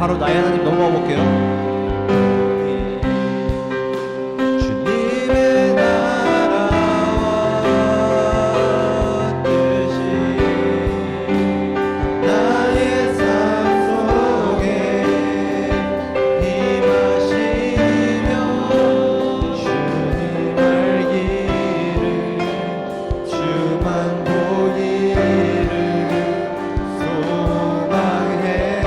바로 나의 하나님 넘어가 볼게요. 주님의 나라와 뜻이 나의 삶 속에 임하시며 주님 알기를 주만 보기를 소망해.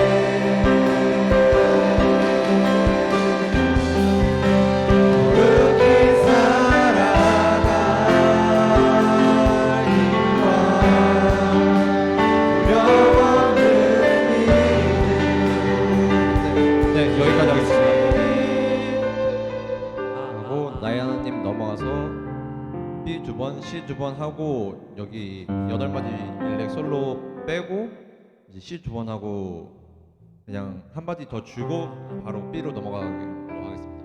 거룩히 살아갈 힘과 두려움없는 믿음. 네, 여기까지 하겠습니다. 하고 나의 하나님 넘어가서 B 두 번, C 두 번 하고 여기 8마디 일렉 솔로 빼고 이제 C 두 번 하고 그냥 한 마디 더 주고 바로 B로 넘어가기로 하겠습니다.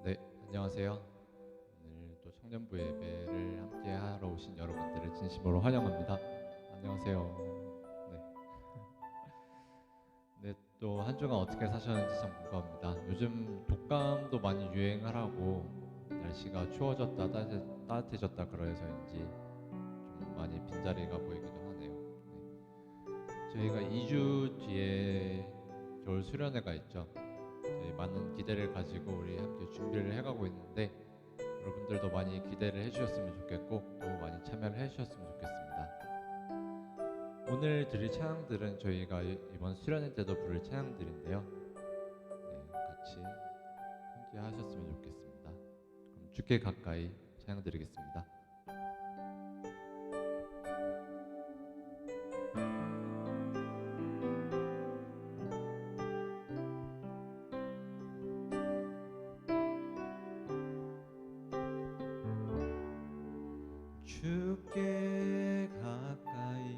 네, 안녕하세요. 오늘 또 청년부 예배를 함께 하러 오신 여러분들을 진심으로 환영합니다. 안녕하세요. 네. 네, 또 한 주간 어떻게 사셨는지 참 궁금합니다. 요즘 독감도 많이 유행하라고 날씨가 추워졌다 따뜻해졌다 그래서인지 좀 많이 빈자리가 보이기도 하네요. 네. 저희가 2주 뒤에 겨울 수련회가 있죠. 저희 많은 기대를 가지고 우리 함께 준비를 해가고 있는데 여러분들도 많이 기대를 해주셨으면 좋겠고 또 많이 참여를 해주셨으면 좋겠습니다. 오늘 드릴 찬양들은 저희가 이번 수련회 때도 부를 찬양들인데요. 네, 같이 함께 하셨으면 좋겠습니다. 그럼 주께 가까이 찬양 드리겠습니다. 주께 가까이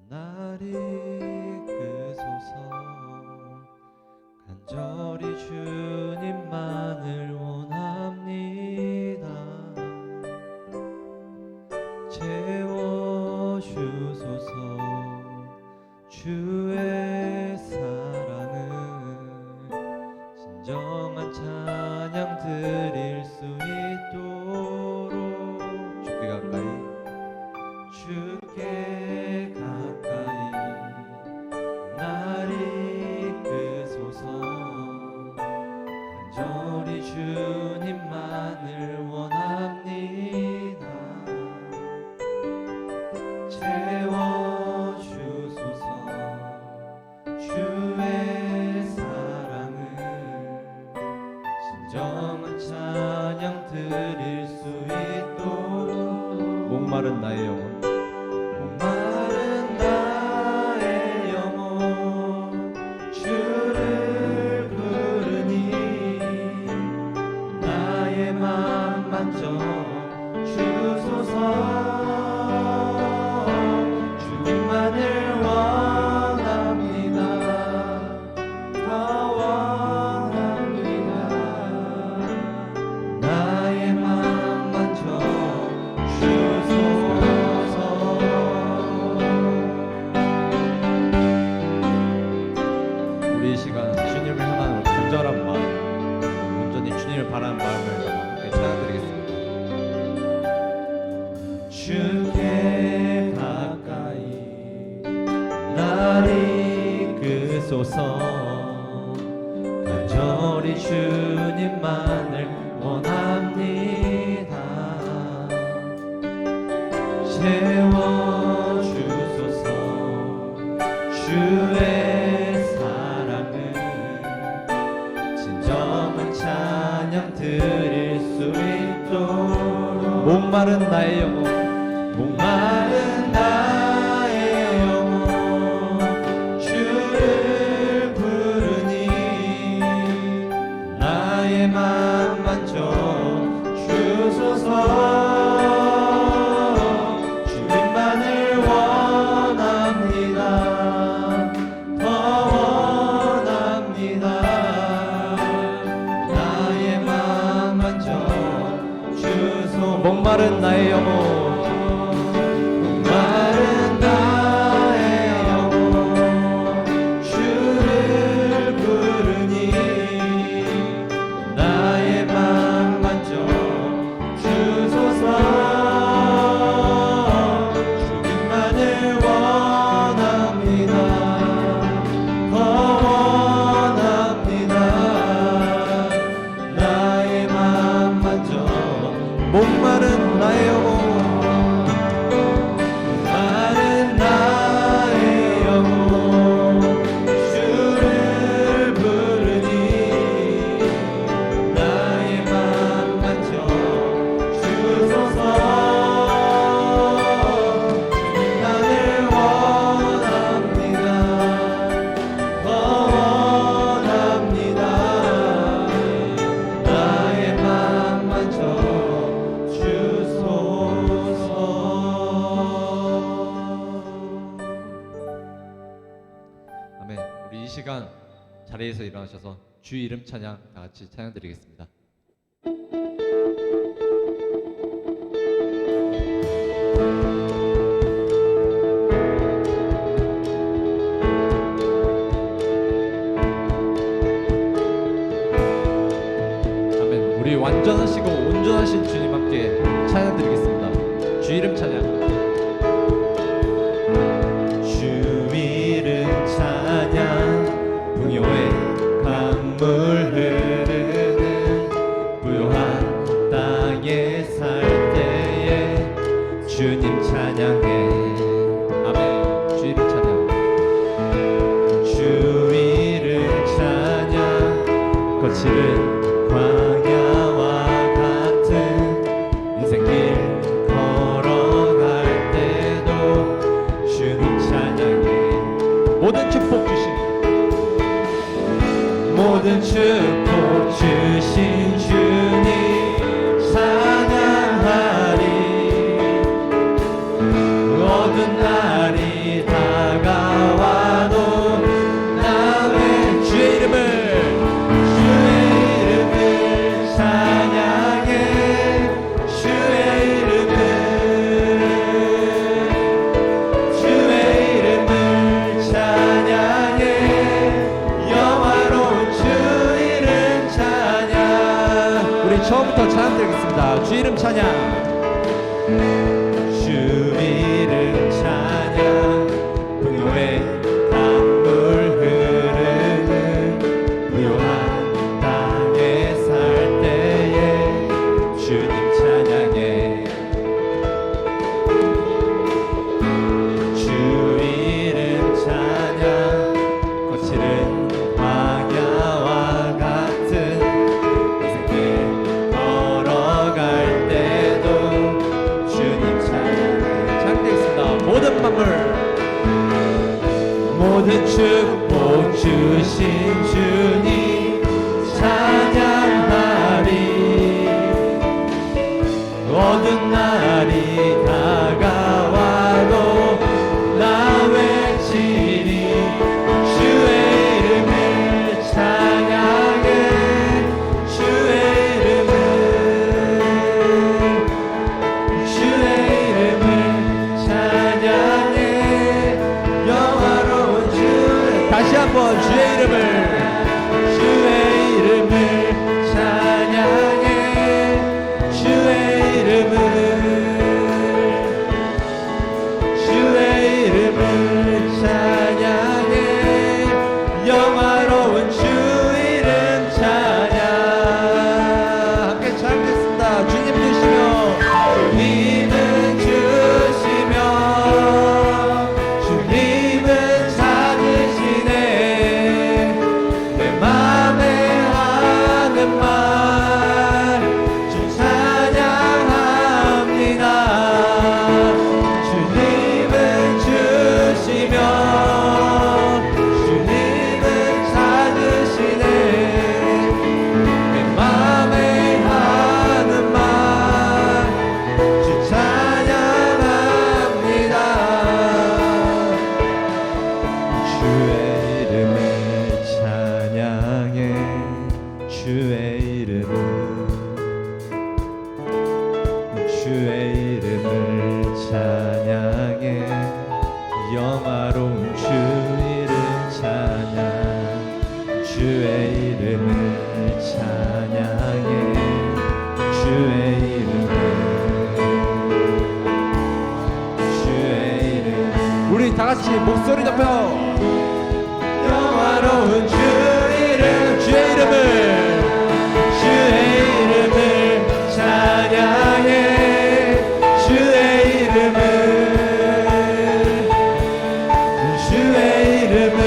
날 이끄소서. 간절히 주님만을 원합니다. 채워주소서. 주의 사랑은 진정한 찬양들 주소서. 간절히 주님만을 원합니다. 채워주소서. 주의 사랑을 진정한 찬양 드릴 수 있도록. 목마른 나의 영혼, 목마른 나의 영혼 주를 부르니 나의 맘 만져 주소서. 주님만을 원합니다. 더 원합니다. 나의 맘 만져 주소서. 목마른 나의 영혼, 목마른 나의 영혼 주를 부르니 나의 맘 만져 주소서. 주님만을 원합니다. 더 원합니다. 나의 맘 만져. 목마른 나의 영혼, 마른 나의 영혼 주를 부르니 나의 맘 만져 주소서. 주님만을 원합니다. 더 원합니다. 나의 맘 만져 주소서. 아멘. 우리 이 시간 자리에서 일어나셔서 주 이름 찬양 다 같이 찬양 드리겠습니다. 아멘. 우리 완전하시고 온전하신 주님 함께 찬양 드리겠습니다. 주 이름 찬양. 주 이름 찬양 풍요의 강물 흐르는 부요한 땅에 살 때에 주님 찬양해. 아멘. 주 이름 찬양. 주 이름 찬양 거칠은 광야와 같은 인생길 걸어갈 때도 주님 찬양해. 모든 축복 주신 모든 축복 주신 주님 찬양하리. 어두운 날이 다가와도 나의 주의 이름을 찬양해. 주의 이름을 찬양해. 영화로운 주 이름 찬양. 우리 처음부터 찬양 드리겠습니다. 주 이름 찬양. 주 이름 찬양 풍요의 강물 흐르는 부요한 땅에 살 때에 주님 찬양해. 주 이름 찬양 거칠은 광야와 같은 인생길 걸어갈 때도 주님 찬양해. 찬양드리겠습니다. 모든 만물, 모든 축복 주신 주님 찬양하리. 어두운 날이 다가와도 나 외치리. 주의 이름을 찬양해. 주의 이름을 찬양해. 영화로운 주. 다시 한번 주의 이름을 주의 이름을 찬양해. 주의 이름을 찬양해. 주의 이름을 찬양해 주의 이름을 찬양해 영화로운 주 이름 찬양 주의 이름을 찬양해 주의 이름을 우리 다 같이 목소리 높여 영화로운 주 이름 주의 이름을 찬양해 주의 이름을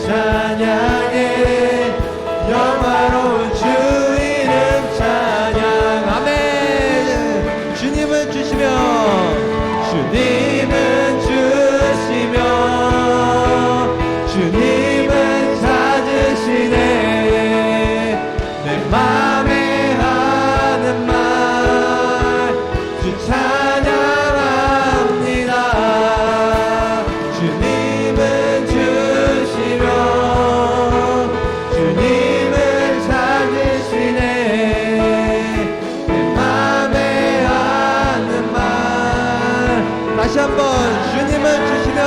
찬양해 영화로운 주 이름 찬양 아멘 주님은 주시며 주님은 찾으시네 내 맘에 하는 말 주 찬양합니다 주님은 주시며 주님은 찾으시네 내 맘에 하는 말 다시 한번 주님은 주시며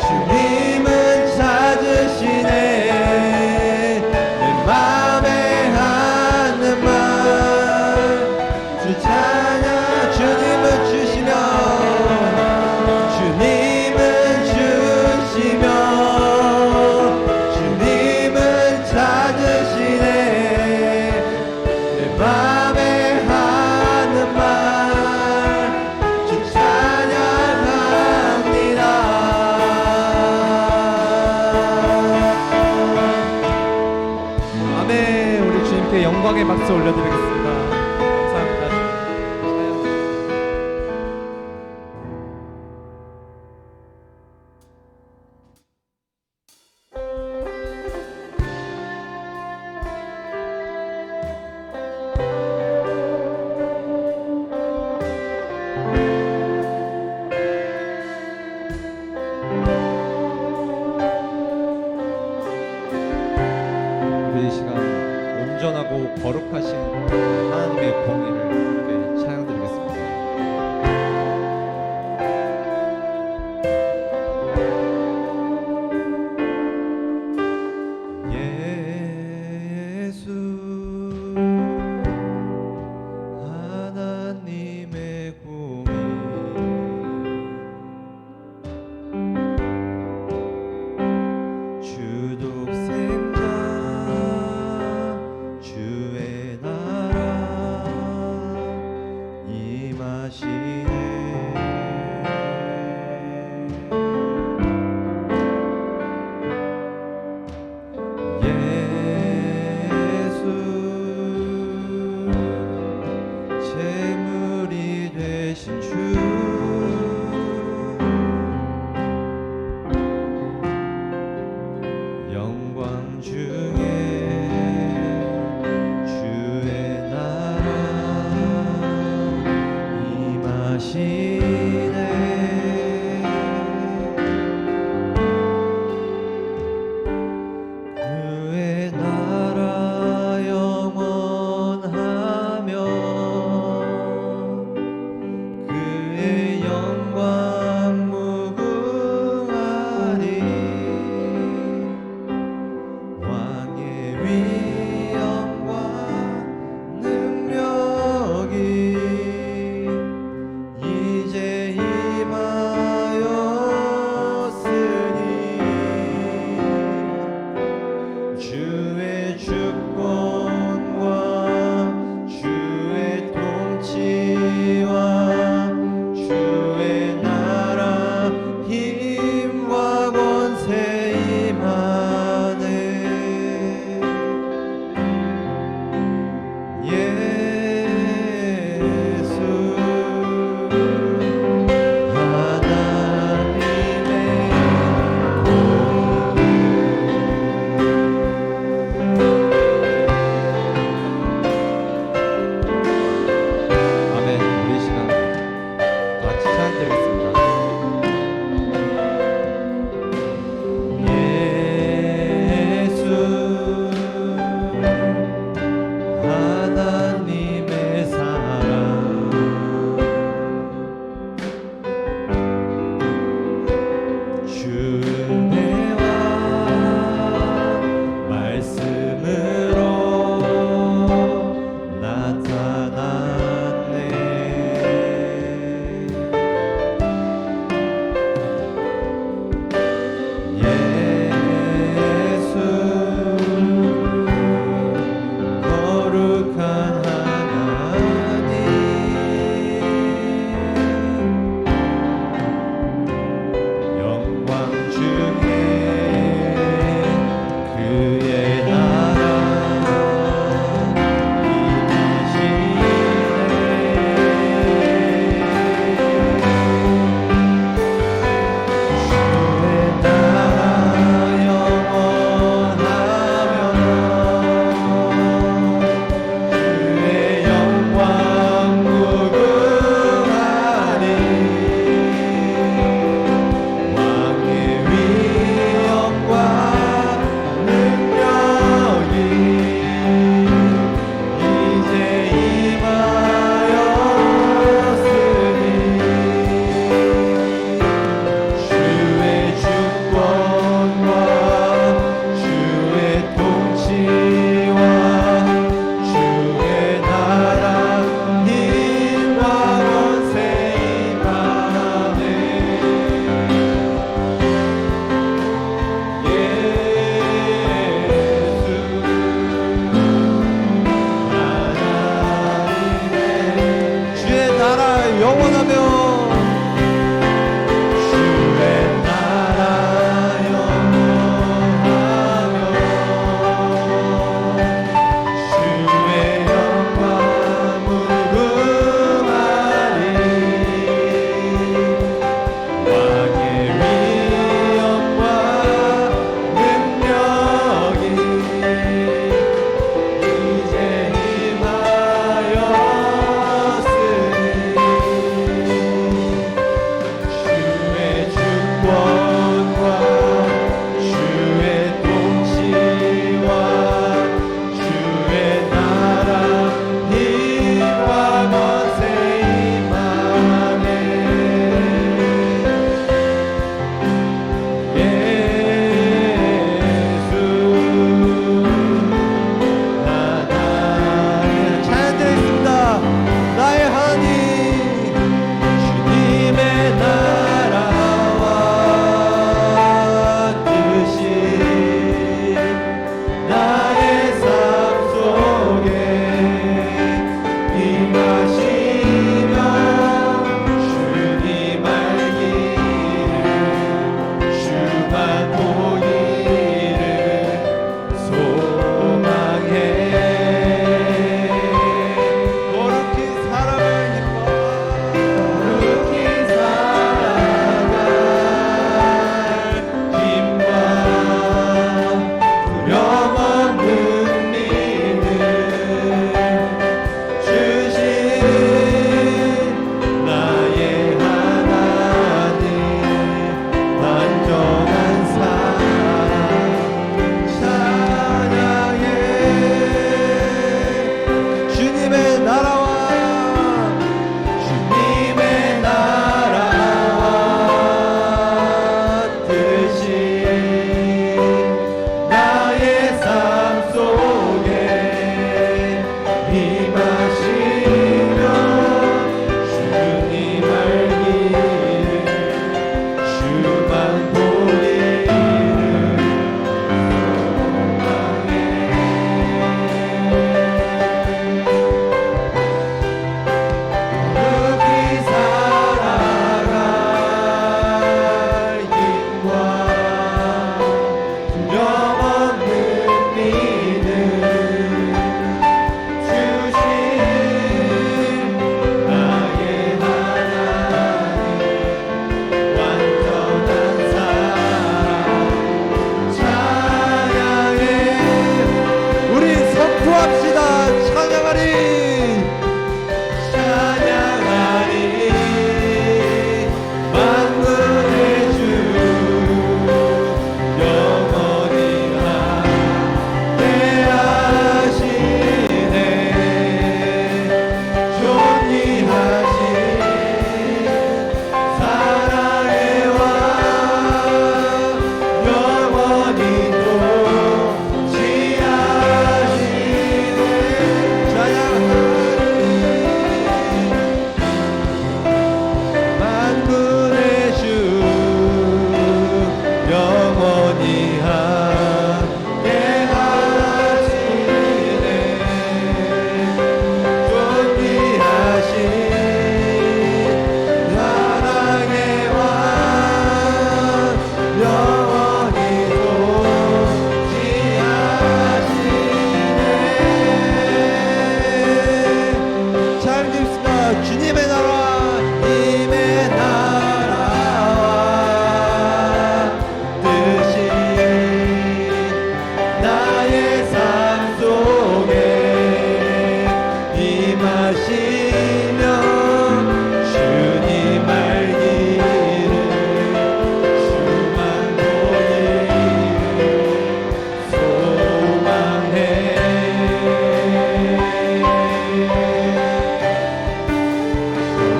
주님은 찾으시네 내 맘에 하는 말 주 찬양 주님은 주시며 주님은 찾으시네 내 맘에 하는 말 영광의 박수 올려드리겠습니다. 감사합니다. 우리 이 시간 온전하고 거룩하신 하나님의 공의를 함께 찬양드리겠습니다. 예수 하나님의 공의 주독생자 주의 나라 임하시네 예수 제물이 되신 주 영광 중에 주의 나라 임하시네 그의 나라 영원하며 그의 영광 무궁하리 왕의 위엄과 능력이 이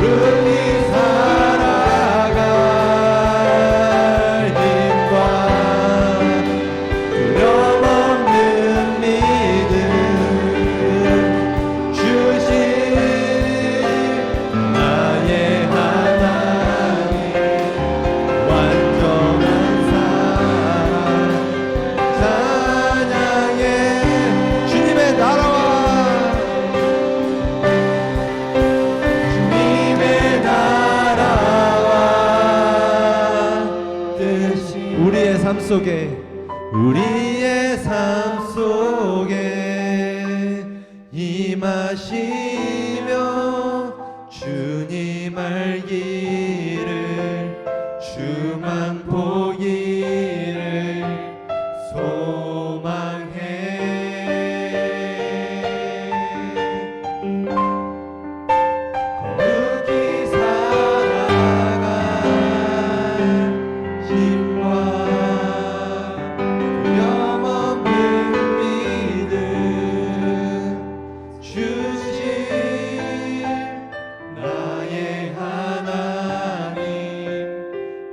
거룩히 살아갈 힘과 두려움없는 믿음 주신 나의 하나님 완전한 사랑 찬양해 주님의 나라와 주님의 나라와 뜻이 우리의 삶 속에 임하시며 주님 알기를 주만 보기를 소망해 거룩히 살아갈 힘과 두려움없는 믿음 주신 나의 하나님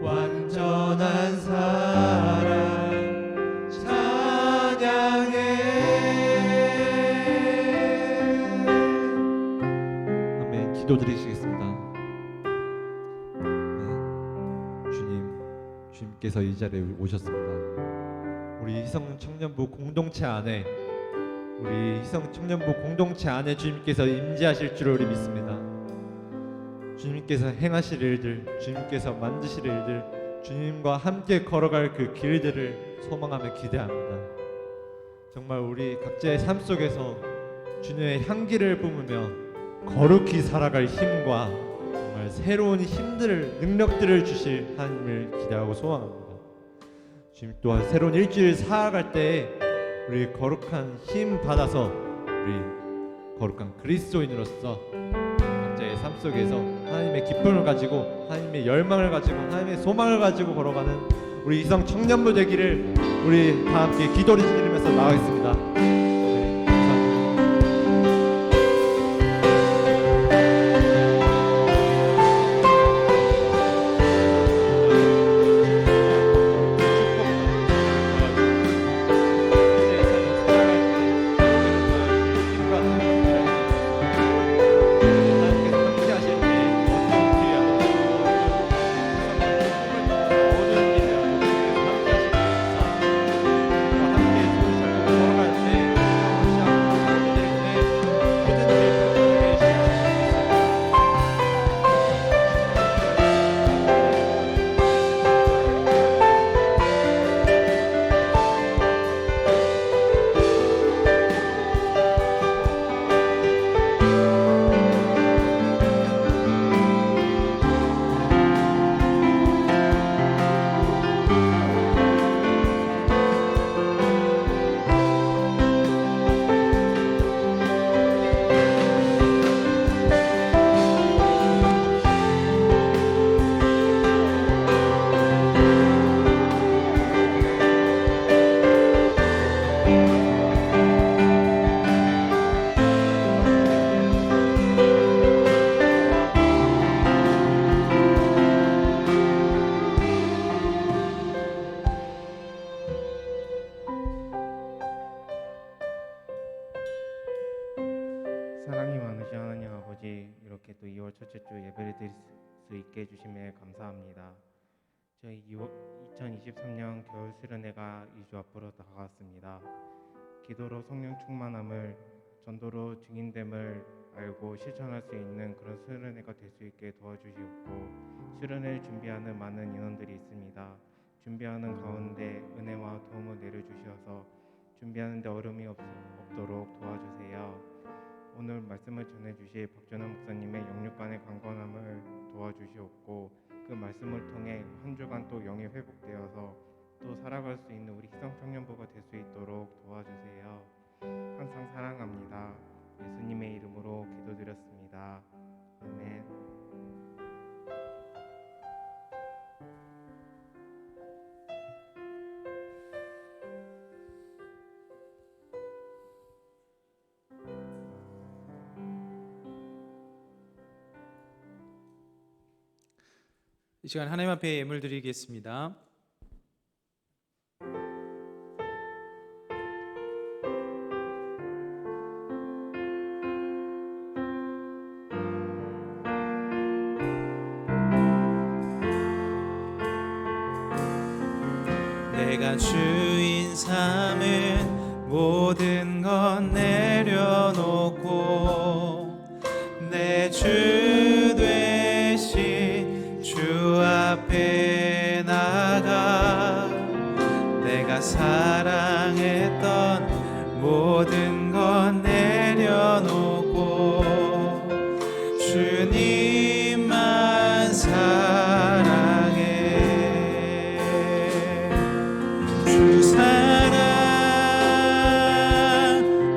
완전한 사랑 찬양해 아멘. 기도드리시겠습니다. 주님께서 이 자리에 오셨습니다. 우리 희성 청년부 공동체 안에 주님께서 임재하실 줄 우리 믿습니다. 주님께서 행하실 일들, 주님께서 만드실 일들, 주님과 함께 걸어갈 그 길들을 소망하며 기대합니다. 정말 우리 각자의 삶 속에서 주님의 향기를 뿜으며 거룩히 살아갈 힘과 정말 새로운 힘들을, 능력들을 주실 하나님을 기대하고 소망합니다. 주님 또한 새로운 일주일 살아갈 때 우리 거룩한 힘 받아서 우리 거룩한 그리스도인으로서 각자의 삶 속에서 하나님의 기쁨을 가지고 하나님의 열망을 가지고 하나님의 소망을 가지고 걸어가는 우리 이성 청년부 되기를 우리 다 함께 기도를 드리면서 나가겠습니다. 네, 감사합니다. 사랑이 많으신 하나님 아버지, 이렇게 또 2월 첫째 주 예배를 드릴 수 있게 해주심에 감사합니다. 저희 2023년 겨울 수련회가 2주 앞으로 다가왔습니다. 기도로 성령 충만함을, 전도로 증인됨을 알고 실천할 수 있는 그런 수련회가 될 수 있게 도와주시옵고, 수련회를 준비하는 많은 인원들이 있습니다. 준비하는 가운데 은혜와 도움을 내려주셔서 준비하는 데 어려움이 없도록 도와주세요. 오늘 말씀을 전해주실 박준환 목사님의 영육간의 강건함을 도와주시옵고, 그 말씀을 통해 한 주간 또 영이 회복되어서 또 살아갈 수 있는 우리 희성 청년부가 될 수 있도록 도와주세요. 항상 사랑합니다. 예수님의 이름으로 기도드렸습니다. 아멘. 이 시간 하나님 앞에 예물 드리겠습니다. 내가 주인 삼은 모든 건 내려놓고 내 주 되신 주 앞에 나가 내가 사랑했던 모든 건 내려놓고 주님만 사랑해. 주 사랑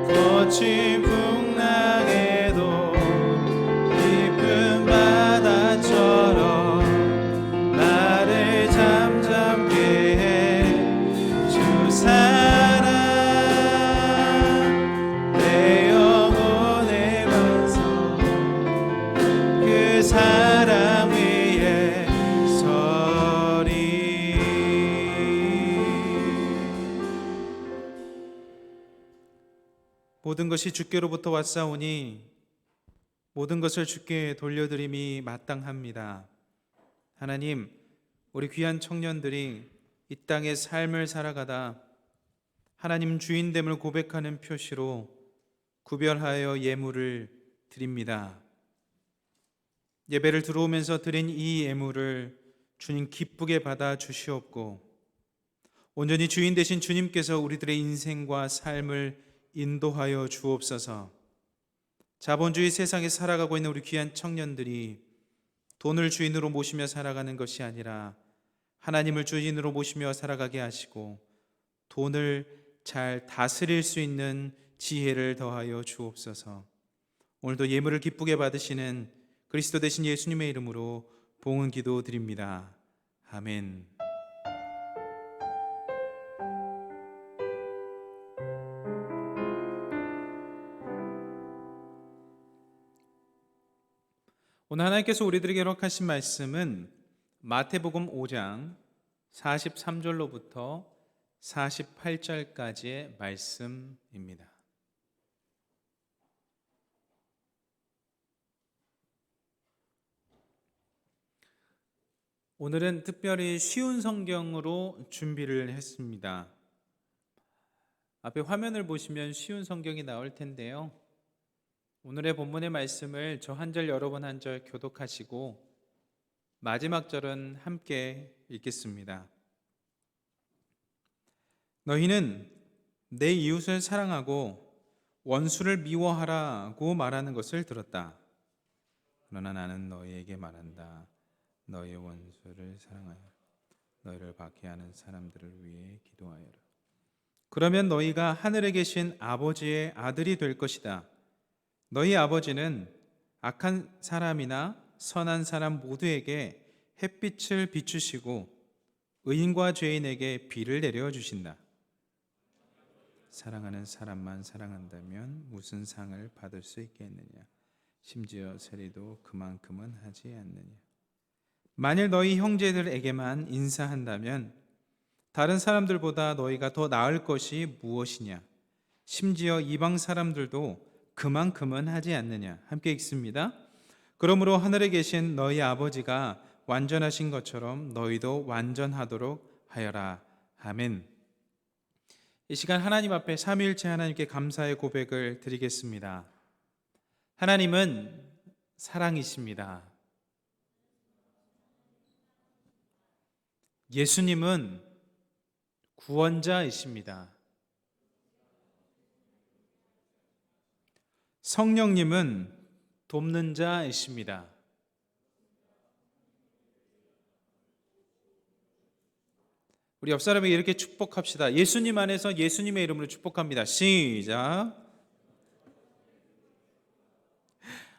거친 풍랑에도 깊은 바다처럼 나를 잠잠게 해. 주 사랑 내 영혼의 반석 그 사랑 위에 서리. 모든 것이 주께로부터 왔사오니 모든 것을 주께 돌려드림이 마땅합니다. 하나님, 우리 귀한 청년들이 이 땅의 삶을 살아가다 하나님 주인됨을 고백하는 표시로 구별하여 예물을 드립니다. 예배를 들어오면서 드린 이 예물을 주님 기쁘게 받아 주시옵고 온전히 주인 되신 주님께서 우리들의 인생과 삶을 인도하여 주옵소서. 자본주의 세상에 살아가고 있는 우리 귀한 청년들이 돈을 주인으로 모시며 살아가는 것이 아니라 하나님을 주인으로 모시며 살아가게 하시고 돈을 잘 다스릴 수 있는 지혜를 더하여 주옵소서. 오늘도 예물을 기쁘게 받으시는 그리스도 되신 예수님의 이름으로 봉헌 기도 드립니다. 아멘. 오늘 하나님께서 우리들에게 허락하신 말씀은 마태복음 5장 43절로부터 48절까지의 말씀입니다. 오늘은 특별히 쉬운 성경으로 준비를 했습니다. 앞에 화면을 보시면 쉬운 성경이 나올 텐데요. 오늘의 본문의 말씀을 저 한 절 여러 번 한 절 교독하시고 마지막 절은 함께 읽겠습니다. 너희는 내 이웃을 사랑하고 원수를 미워하라고 말하는 것을 들었다. 그러나 나는 너희에게 말한다. 너희 원수를 사랑하여 너희를 박해하는 사람들을 위해 기도하여라. 그러면 너희가 하늘에 계신 아버지의 아들이 될 것이다. 너희 아버지는 악한 사람이나 선한 사람 모두에게 햇빛을 비추시고 의인과 죄인에게 비를 내려 주신다. 사랑하는 사람만 사랑한다면 무슨 상을 받을 수 있겠느냐? 심지어 세리도 그만큼은 하지 않느냐? 만일 너희 형제들에게만 인사한다면 다른 사람들보다 너희가 더 나을 것이 무엇이냐? 심지어 이방 사람들도 그만큼은 하지 않느냐? 함께 읽습니다. 그러므로 하늘에 계신 너희 아버지가 완전하신 것처럼 너희도 완전하도록 하여라. 아멘. 이 시간 하나님 앞에 삼위일체 하나님께 감사의 고백을 드리겠습니다. 하나님은 사랑이십니다. 예수님은 구원자이십니다. 성령님은 돕는 자이십니다. 우리 옆 사람에게 이렇게 축복합시다. 예수님 안에서 예수님의 이름으로 축복합니다. 시작.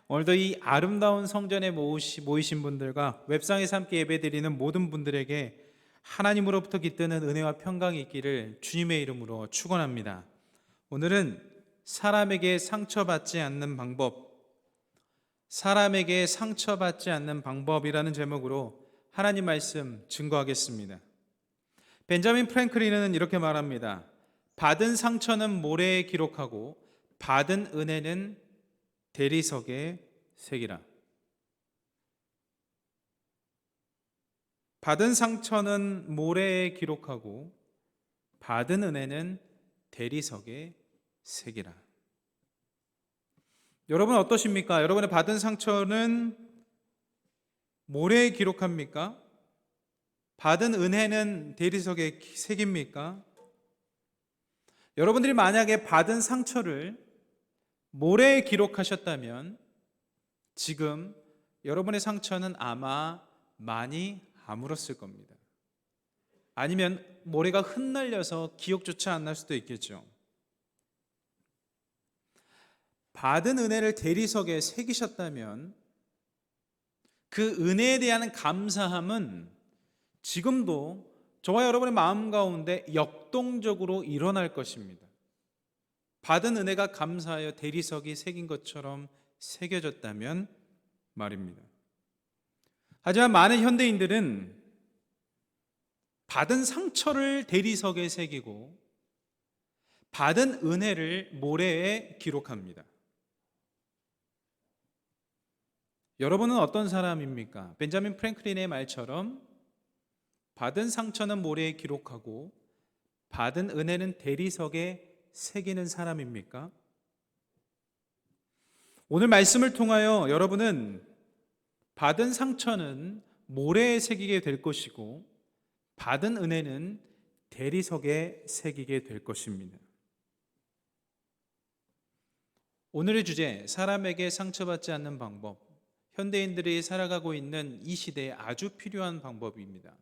오늘도 이 아름다운 성전에 모이신 분들과 웹상에서 함께 예배드리는 모든 분들에게 하나님으로부터 깃드는 은혜와 평강이 있기를 주님의 이름으로 축원합니다. 오늘은 사람에게 상처받지 않는 방법, 사람에게 상처받지 않는 방법이라는 제목으로 하나님 말씀 증거하겠습니다. 벤자민 프랭클린은 이렇게 말합니다. 받은 상처는 모래에 기록하고 받은 은혜는 대리석에 새기라. 받은 상처는 모래에 기록하고 받은 은혜는 대리석에 새기라. 여러분 어떠십니까? 여러분의 받은 상처는 모래에 기록합니까? 받은 은혜는 대리석에 새깁니까? 여러분들이 만약에 받은 상처를 모래에 기록하셨다면 지금 여러분의 상처는 아마 많이 아물었을 겁니다. 아니면 모래가 흩날려서 기억조차 안 날 수도 있겠죠. 받은 은혜를 대리석에 새기셨다면 그 은혜에 대한 감사함은 지금도 저와 여러분의 마음 가운데 역동적으로 일어날 것입니다. 받은 은혜가 감사하여 대리석이 새긴 것처럼 새겨졌다면 말입니다. 하지만 많은 현대인들은 받은 상처를 대리석에 새기고 받은 은혜를 모래에 기록합니다. 여러분은 어떤 사람입니까? 벤자민 프랭클린의 말처럼 받은 상처는 모래에 기록하고 받은 은혜는 대리석에 새기는 사람입니까? 오늘 말씀을 통하여 여러분은 받은 상처는 모래에 새기게 될 것이고 받은 은혜는 대리석에 새기게 될 것입니다. 오늘의 주제, 사람에게 상처받지 않는 방법. 현대인들이 살아가고 있는 이 시대에 아주 필요한 방법입니다.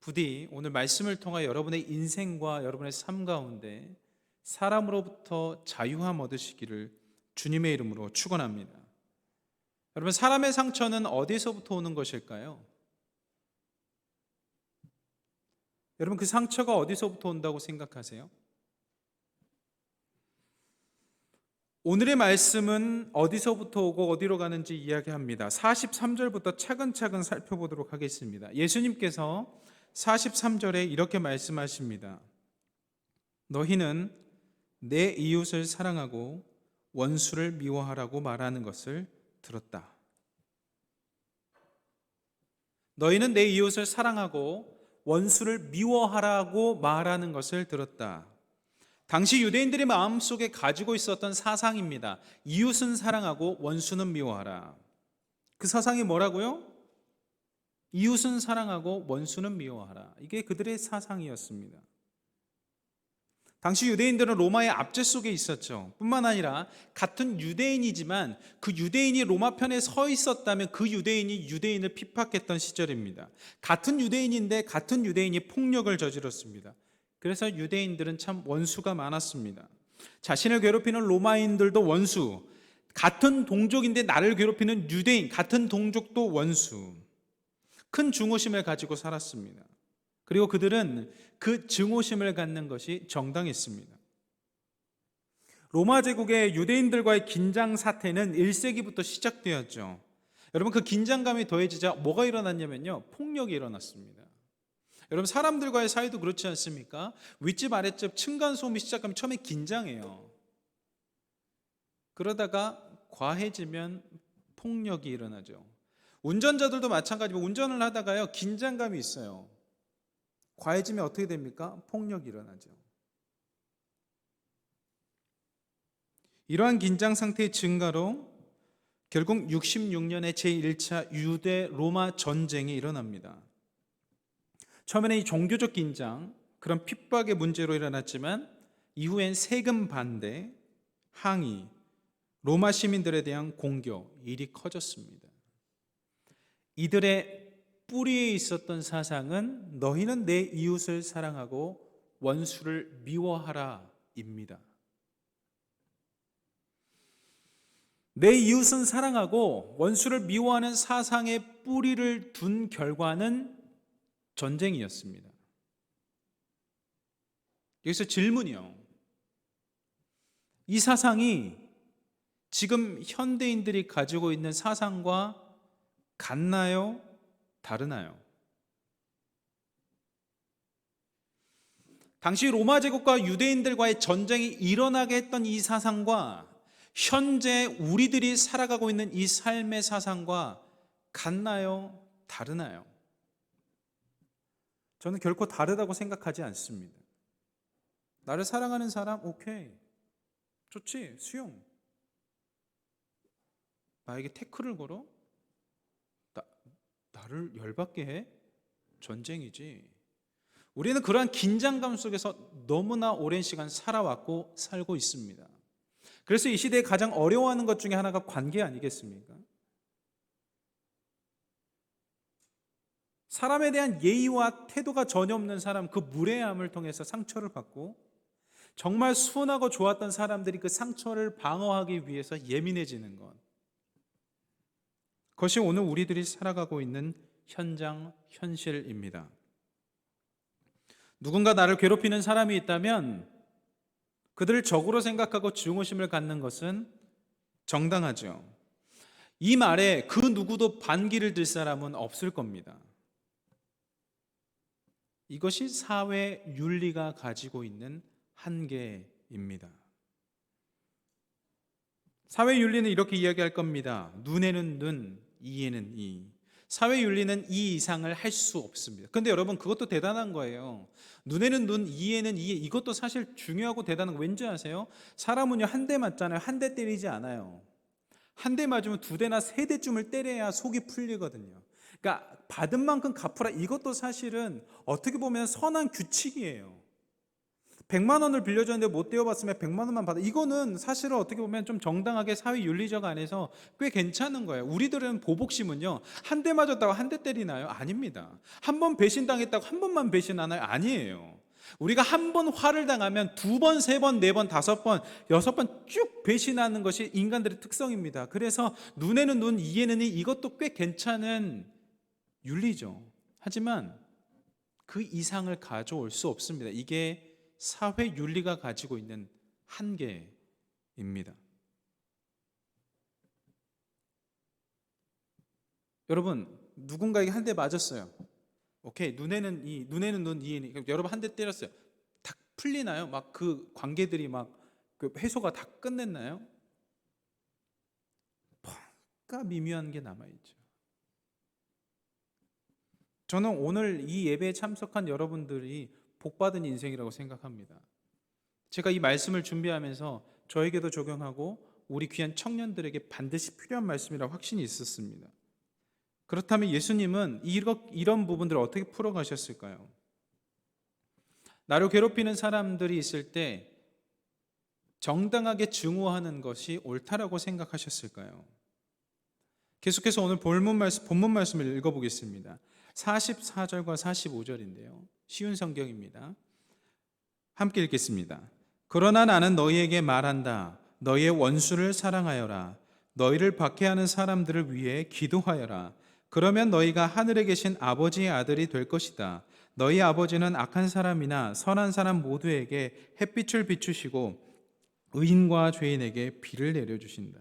부디 오늘 말씀을 통하여 여러분의 인생과 여러분의 삶 가운데 사람으로부터 자유함 얻으시기를 주님의 이름으로 축원합니다. 여러분, 사람의 상처는 어디서부터 오는 것일까요? 여러분, 그 상처가 어디서부터 온다고 생각하세요? 오늘의 말씀은 어디서부터 오고 어디로 가는지 이야기합니다. 43절부터 차근차근 살펴보도록 하겠습니다. 예수님께서 43절에 이렇게 말씀하십니다. 너희는 내 이웃을 사랑하고 원수를 미워하라고 말하는 것을 들었다. 너희는 내 이웃을 사랑하고 원수를 미워하라고 말하는 것을 들었다. 당시 유대인들의 마음속에 가지고 있었던 사상입니다. 이웃은 사랑하고 원수는 미워하라. 그 사상이 뭐라고요? 이웃은 사랑하고 원수는 미워하라. 이게 그들의 사상이었습니다. 당시 유대인들은 로마의 압제 속에 있었죠. 뿐만 아니라 같은 유대인이지만 그 유대인이 로마 편에 서 있었다면 그 유대인이 유대인을 핍박했던 시절입니다. 같은 유대인인데 같은 유대인이 폭력을 저질렀습니다. 그래서 유대인들은 참 원수가 많았습니다. 자신을 괴롭히는 로마인들도 원수, 같은 동족인데 나를 괴롭히는 유대인, 같은 동족도 원수. 큰 증오심을 가지고 살았습니다. 그리고 그들은 그 증오심을 갖는 것이 정당했습니다. 로마 제국의 유대인들과의 긴장 사태는 1세기부터 시작되었죠. 여러분, 그 긴장감이 더해지자 뭐가 일어났냐면요, 폭력이 일어났습니다. 여러분, 사람들과의 사이도 그렇지 않습니까? 윗집 아랫집 층간소음이 시작하면 처음에 긴장해요. 그러다가 과해지면 폭력이 일어나죠. 운전자들도 마찬가지고 운전을 하다가요, 긴장감이 있어요. 과해지면 어떻게 됩니까? 폭력이 일어나죠. 이러한 긴장 상태의 증가로 결국 66년에 제1차 유대 로마 전쟁이 일어납니다. 처음에는 이 종교적 긴장, 그런 핍박의 문제로 일어났지만 이후엔 세금 반대, 항의, 로마 시민들에 대한 공격, 일이 커졌습니다. 이들의 뿌리에 있었던 사상은 너희는 내 이웃을 사랑하고 원수를 미워하라입니다. 내 이웃은 사랑하고 원수를 미워하는 사상의 뿌리를 둔 결과는 전쟁이었습니다. 여기서 질문이요. 이 사상이 지금 현대인들이 가지고 있는 사상과 같나요? 다르나요? 당시 로마 제국과 유대인들과의 전쟁이 일어나게 했던 이 사상과 현재 우리들이 살아가고 있는 이 삶의 사상과 같나요? 다르나요? 저는 결코 다르다고 생각하지 않습니다. 나를 사랑하는 사람, 오케이. 좋지, 수용. 나에게 태클을 걸어? 나를 열받게 해? 전쟁이지. 우리는 그러한 긴장감 속에서 너무나 오랜 시간 살아왔고 살고 있습니다. 그래서 이 시대에 가장 어려워하는 것 중에 하나가 관계 아니겠습니까? 사람에 대한 예의와 태도가 전혀 없는 사람, 그 무례함을 통해서 상처를 받고 정말 순하고 좋았던 사람들이 그 상처를 방어하기 위해서 예민해지는 것. 그것이 오늘 우리들이 살아가고 있는 현실입니다. 누군가 나를 괴롭히는 사람이 있다면 그들을 적으로 생각하고 증오심을 갖는 것은 정당하죠. 이 말에 그 누구도 반기를 들 사람은 없을 겁니다. 이것이 사회 윤리가 가지고 있는 한계입니다. 사회 윤리는 이렇게 이야기할 겁니다. 눈에는 눈, 이에는 이. 사회 윤리는 이 이상을 할 수 없습니다. 근데 여러분, 그것도 대단한 거예요. 눈에는 눈, 이에는 이. 이것도 사실 중요하고 대단한 거 왠지 아세요? 사람은요, 한 대 맞잖아요. 한 대 때리지 않아요. 한 대 맞으면 두 대나 세 대쯤을 때려야 속이 풀리거든요. 그러니까 받은 만큼 갚으라. 이것도 사실은 어떻게 보면 선한 규칙이에요. 100만 원을 빌려줬는데 못 떼어봤으면 100만 원만 받아. 이거는 사실은 어떻게 보면 좀 정당하게 사회 윤리적 안에서 꽤 괜찮은 거예요. 우리들은 보복심은요, 한 대 맞았다고 한 대 때리나요? 아닙니다. 한 번 배신당했다고 한 번만 배신하나요? 아니에요. 우리가 한 번 화를 당하면 두 번, 세 번, 네 번, 다섯 번, 여섯 번 쭉 배신하는 것이 인간들의 특성입니다. 그래서 눈에는 눈, 이에는 이. 이것도 꽤 괜찮은 윤리죠. 하지만 그 이상을 가져올 수 없습니다. 이게 사회 윤리가 가지고 있는 한계입니다. 여러분, 누군가에게 한 대 맞았어요. 오케이, 눈에는 이, 눈에는 눈, 이에는 이. 여러분 한 대 때렸어요. 다 풀리나요? 막 그 관계들이 막 그 해소가 다 끝냈나요? 뭔가 미묘한 게 남아있죠. 저는 오늘 이 예배에 참석한 여러분들이 복받은 인생이라고 생각합니다. 제가 이 말씀을 준비하면서 저에게도 적용하고 우리 귀한 청년들에게 반드시 필요한 말씀이라고 확신이 있었습니다. 그렇다면 예수님은 이런 부분들을 어떻게 풀어가셨을까요? 나를 괴롭히는 사람들이 있을 때 정당하게 증오하는 것이 옳다라고 생각하셨을까요? 계속해서 오늘 본문 말씀을 읽어보겠습니다. 44절과 45절인데요. 쉬운 성경입니다. 함께 읽겠습니다. 그러나 나는 너희에게 말한다. 너희의 원수를 사랑하여라. 너희를 박해하는 사람들을 위해 기도하여라. 그러면 너희가 하늘에 계신 아버지의 아들이 될 것이다. 너희 아버지는 악한 사람이나 선한 사람 모두에게 햇빛을 비추시고 의인과 죄인에게 비를 내려주신다.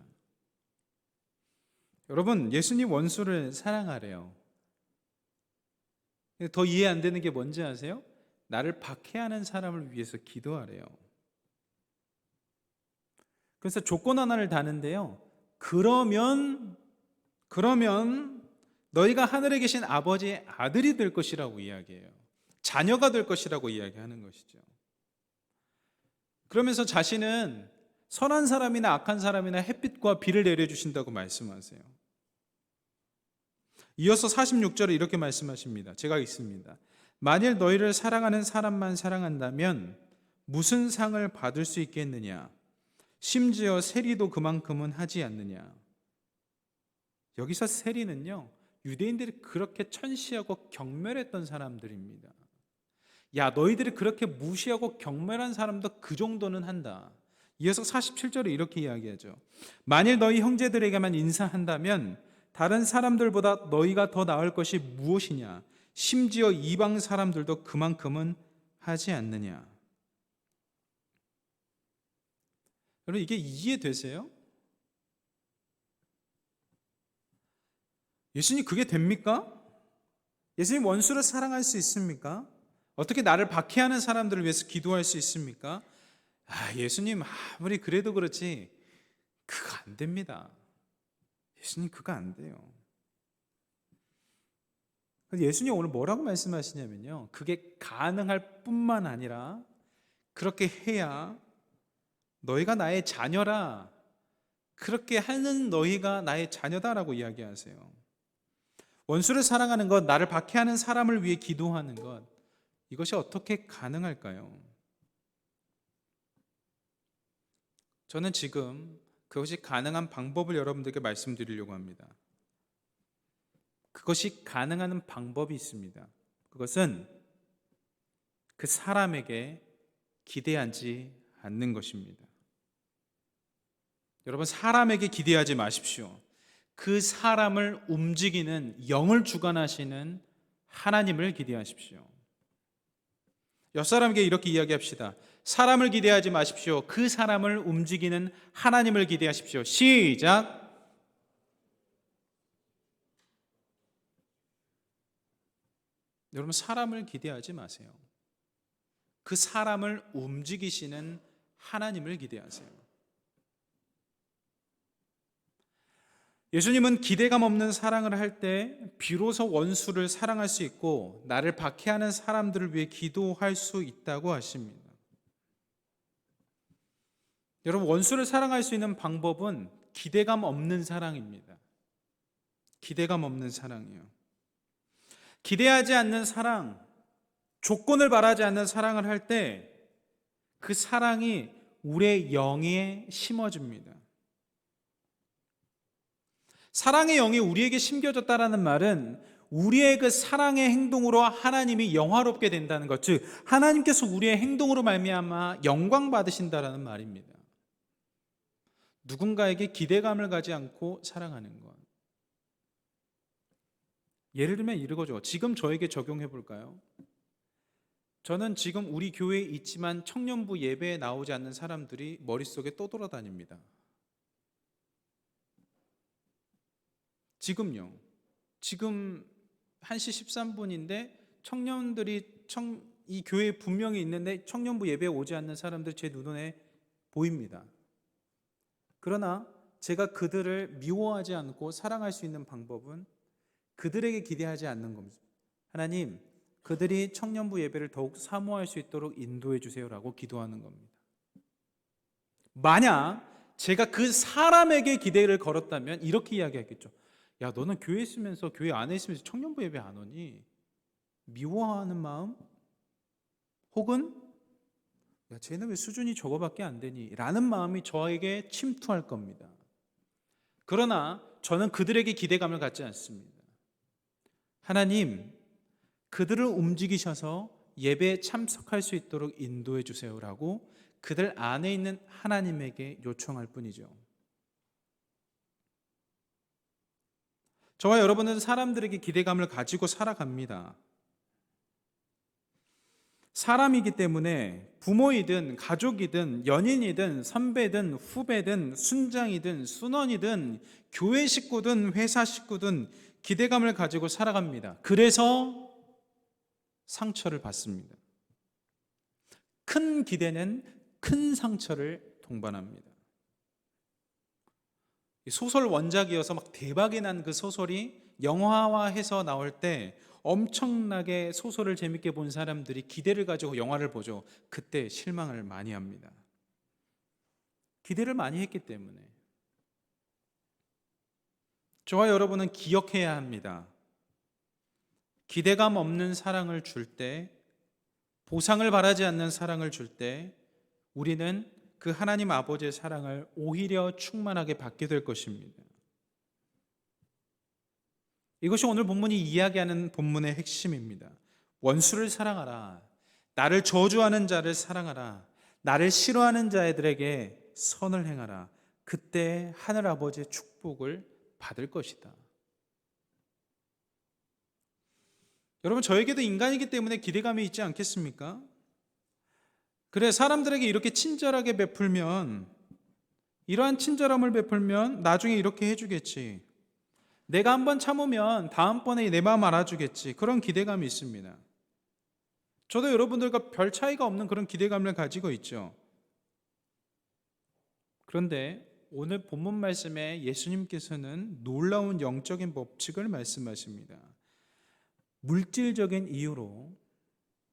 여러분, 예수님 원수를 사랑하래요. 더 이해 안 되는 게 뭔지 아세요? 나를 박해하는 사람을 위해서 기도하래요. 그래서 조건 하나를 다는데요. 그러면 너희가 하늘에 계신 아버지의 아들이 될 것이라고 이야기해요. 자녀가 될 것이라고 이야기하는 것이죠. 그러면서 자신은 선한 사람이나 악한 사람이나 햇빛과 비를 내려주신다고 말씀하세요. 이어서 46절에 이렇게 말씀하십니다. 제가 읽습니다. 만일 너희를 사랑하는 사람만 사랑한다면 무슨 상을 받을 수 있겠느냐? 심지어 세리도 그만큼은 하지 않느냐? 여기서 세리는요, 유대인들이 그렇게 천시하고 경멸했던 사람들입니다. 야, 너희들이 그렇게 무시하고 경멸한 사람도 그 정도는 한다. 이어서 47절에 이렇게 이야기하죠. 만일 너희 형제들에게만 인사한다면 다른 사람들보다 너희가 더 나을 것이 무엇이냐? 심지어 이방 사람들도 그만큼은 하지 않느냐? 여러분, 이게 이해되세요? 예수님, 그게 됩니까? 예수님 원수를 사랑할 수 있습니까? 어떻게 나를 박해하는 사람들을 위해서 기도할 수 있습니까? 예수님 아무리 그래도 그렇지 그거 안 됩니다. 예수님 그거 안 돼요. 예수님 오늘 뭐라고 말씀하시냐면요, 그게 가능할 뿐만 아니라 그렇게 해야 너희가 나의 자녀라, 그렇게 하는 너희가 나의 자녀다라고 이야기하세요. 원수를 사랑하는 것, 나를 박해하는 사람을 위해 기도하는 것, 이것이 어떻게 가능할까요? 저는 지금 그것이 가능한 방법을 여러분들께 말씀드리려고 합니다. 그것이 가능한 방법이 있습니다. 그것은 그 사람에게 기대하지 않는 것입니다. 여러분, 사람에게 기대하지 마십시오. 그 사람을 움직이는, 영을 주관하시는 하나님을 기대하십시오. 옆 사람에게 이렇게 이야기합시다. 사람을 기대하지 마십시오. 그 사람을 움직이는 하나님을 기대하십시오. 시작. 여러분, 사람을 기대하지 마세요. 그 사람을 움직이시는 하나님을 기대하세요. 예수님은 기대감 없는 사랑을 할 때 비로소 원수를 사랑할 수 있고 나를 박해하는 사람들을 위해 기도할 수 있다고 하십니다. 여러분, 원수를 사랑할 수 있는 방법은 기대감 없는 사랑입니다. 기대감 없는 사랑이요. 기대하지 않는 사랑, 조건을 바라지 않는 사랑을 할 때 그 사랑이 우리의 영에 심어집니다. 사랑의 영이 우리에게 심겨졌다라는 말은 우리의 그 사랑의 행동으로 하나님이 영화롭게 된다는 것, 즉 하나님께서 우리의 행동으로 말미암아 영광 받으신다라는 말입니다. 누군가에게 기대감을 가지 않고 사랑하는 것. 예를 들면 이러죠. 지금 저에게 적용해 볼까요? 저는 지금 우리 교회에 있지만 청년부 예배에 나오지 않는 사람들이 머릿속에 떠돌아다닙니다. 지금요. 지금 1시 13분인데 청년들이 이 교회에 분명히 있는데 청년부 예배에 오지 않는 사람들 제 눈에 보입니다. 그러나 제가 그들을 미워하지 않고 사랑할 수 있는 방법은 그들에게 기대하지 않는 겁니다. 하나님, 그들이 청년부 예배를 더욱 사모할 수 있도록 인도해 주세요라고 기도하는 겁니다. 만약 제가 그 사람에게 기대를 걸었다면 이렇게 이야기하겠죠. 야, 너는 교회 있으면서, 교회 안에 있으면서 청년부 예배 안 오니? 미워하는 마음? 혹은 야, 쟤는 왜 수준이 저거밖에 안 되니? 라는 마음이 저에게 침투할 겁니다. 그러나 저는 그들에게 기대감을 갖지 않습니다. 하나님, 그들을 움직이셔서 예배에 참석할 수 있도록 인도해 주세요라고 그들 안에 있는 하나님에게 요청할 뿐이죠. 저와 여러분은 사람들에게 기대감을 가지고 살아갑니다. 사람이기 때문에 부모이든 가족이든 연인이든 선배든 후배든 순장이든 순원이든 교회 식구든 회사 식구든 기대감을 가지고 살아갑니다. 그래서 상처를 받습니다. 큰 기대는 큰 상처를 동반합니다. 소설 원작이어서 막 대박이 난 그 소설이 영화화해서 나올 때 엄청나게 소설을 재밌게 본 사람들이 기대를 가지고 영화를 보죠. 그때 실망을 많이 합니다. 기대를 많이 했기 때문에. 저와 여러분은 기억해야 합니다. 기대감 없는 사랑을 줄 때, 보상을 바라지 않는 사랑을 줄 때 우리는 그 하나님 아버지의 사랑을 오히려 충만하게 받게 될 것입니다. 이것이 오늘 본문이 이야기하는 본문의 핵심입니다. 원수를 사랑하라. 나를 저주하는 자를 사랑하라. 나를 싫어하는 자들에게 선을 행하라. 그때 하늘 아버지의 축복을 받을 것이다. 여러분, 저에게도 인간이기 때문에 기대감이 있지 않겠습니까? 그래, 사람들에게 이렇게 친절하게 베풀면, 이러한 친절함을 베풀면 나중에 이렇게 해주겠지. 내가 한번 참으면 다음번에 내 마음 알아주겠지. 그런 기대감이 있습니다. 저도 여러분들과 별 차이가 없는 그런 기대감을 가지고 있죠. 그런데 오늘 본문 말씀에 예수님께서는 놀라운 영적인 법칙을 말씀하십니다. 물질적인 이유로,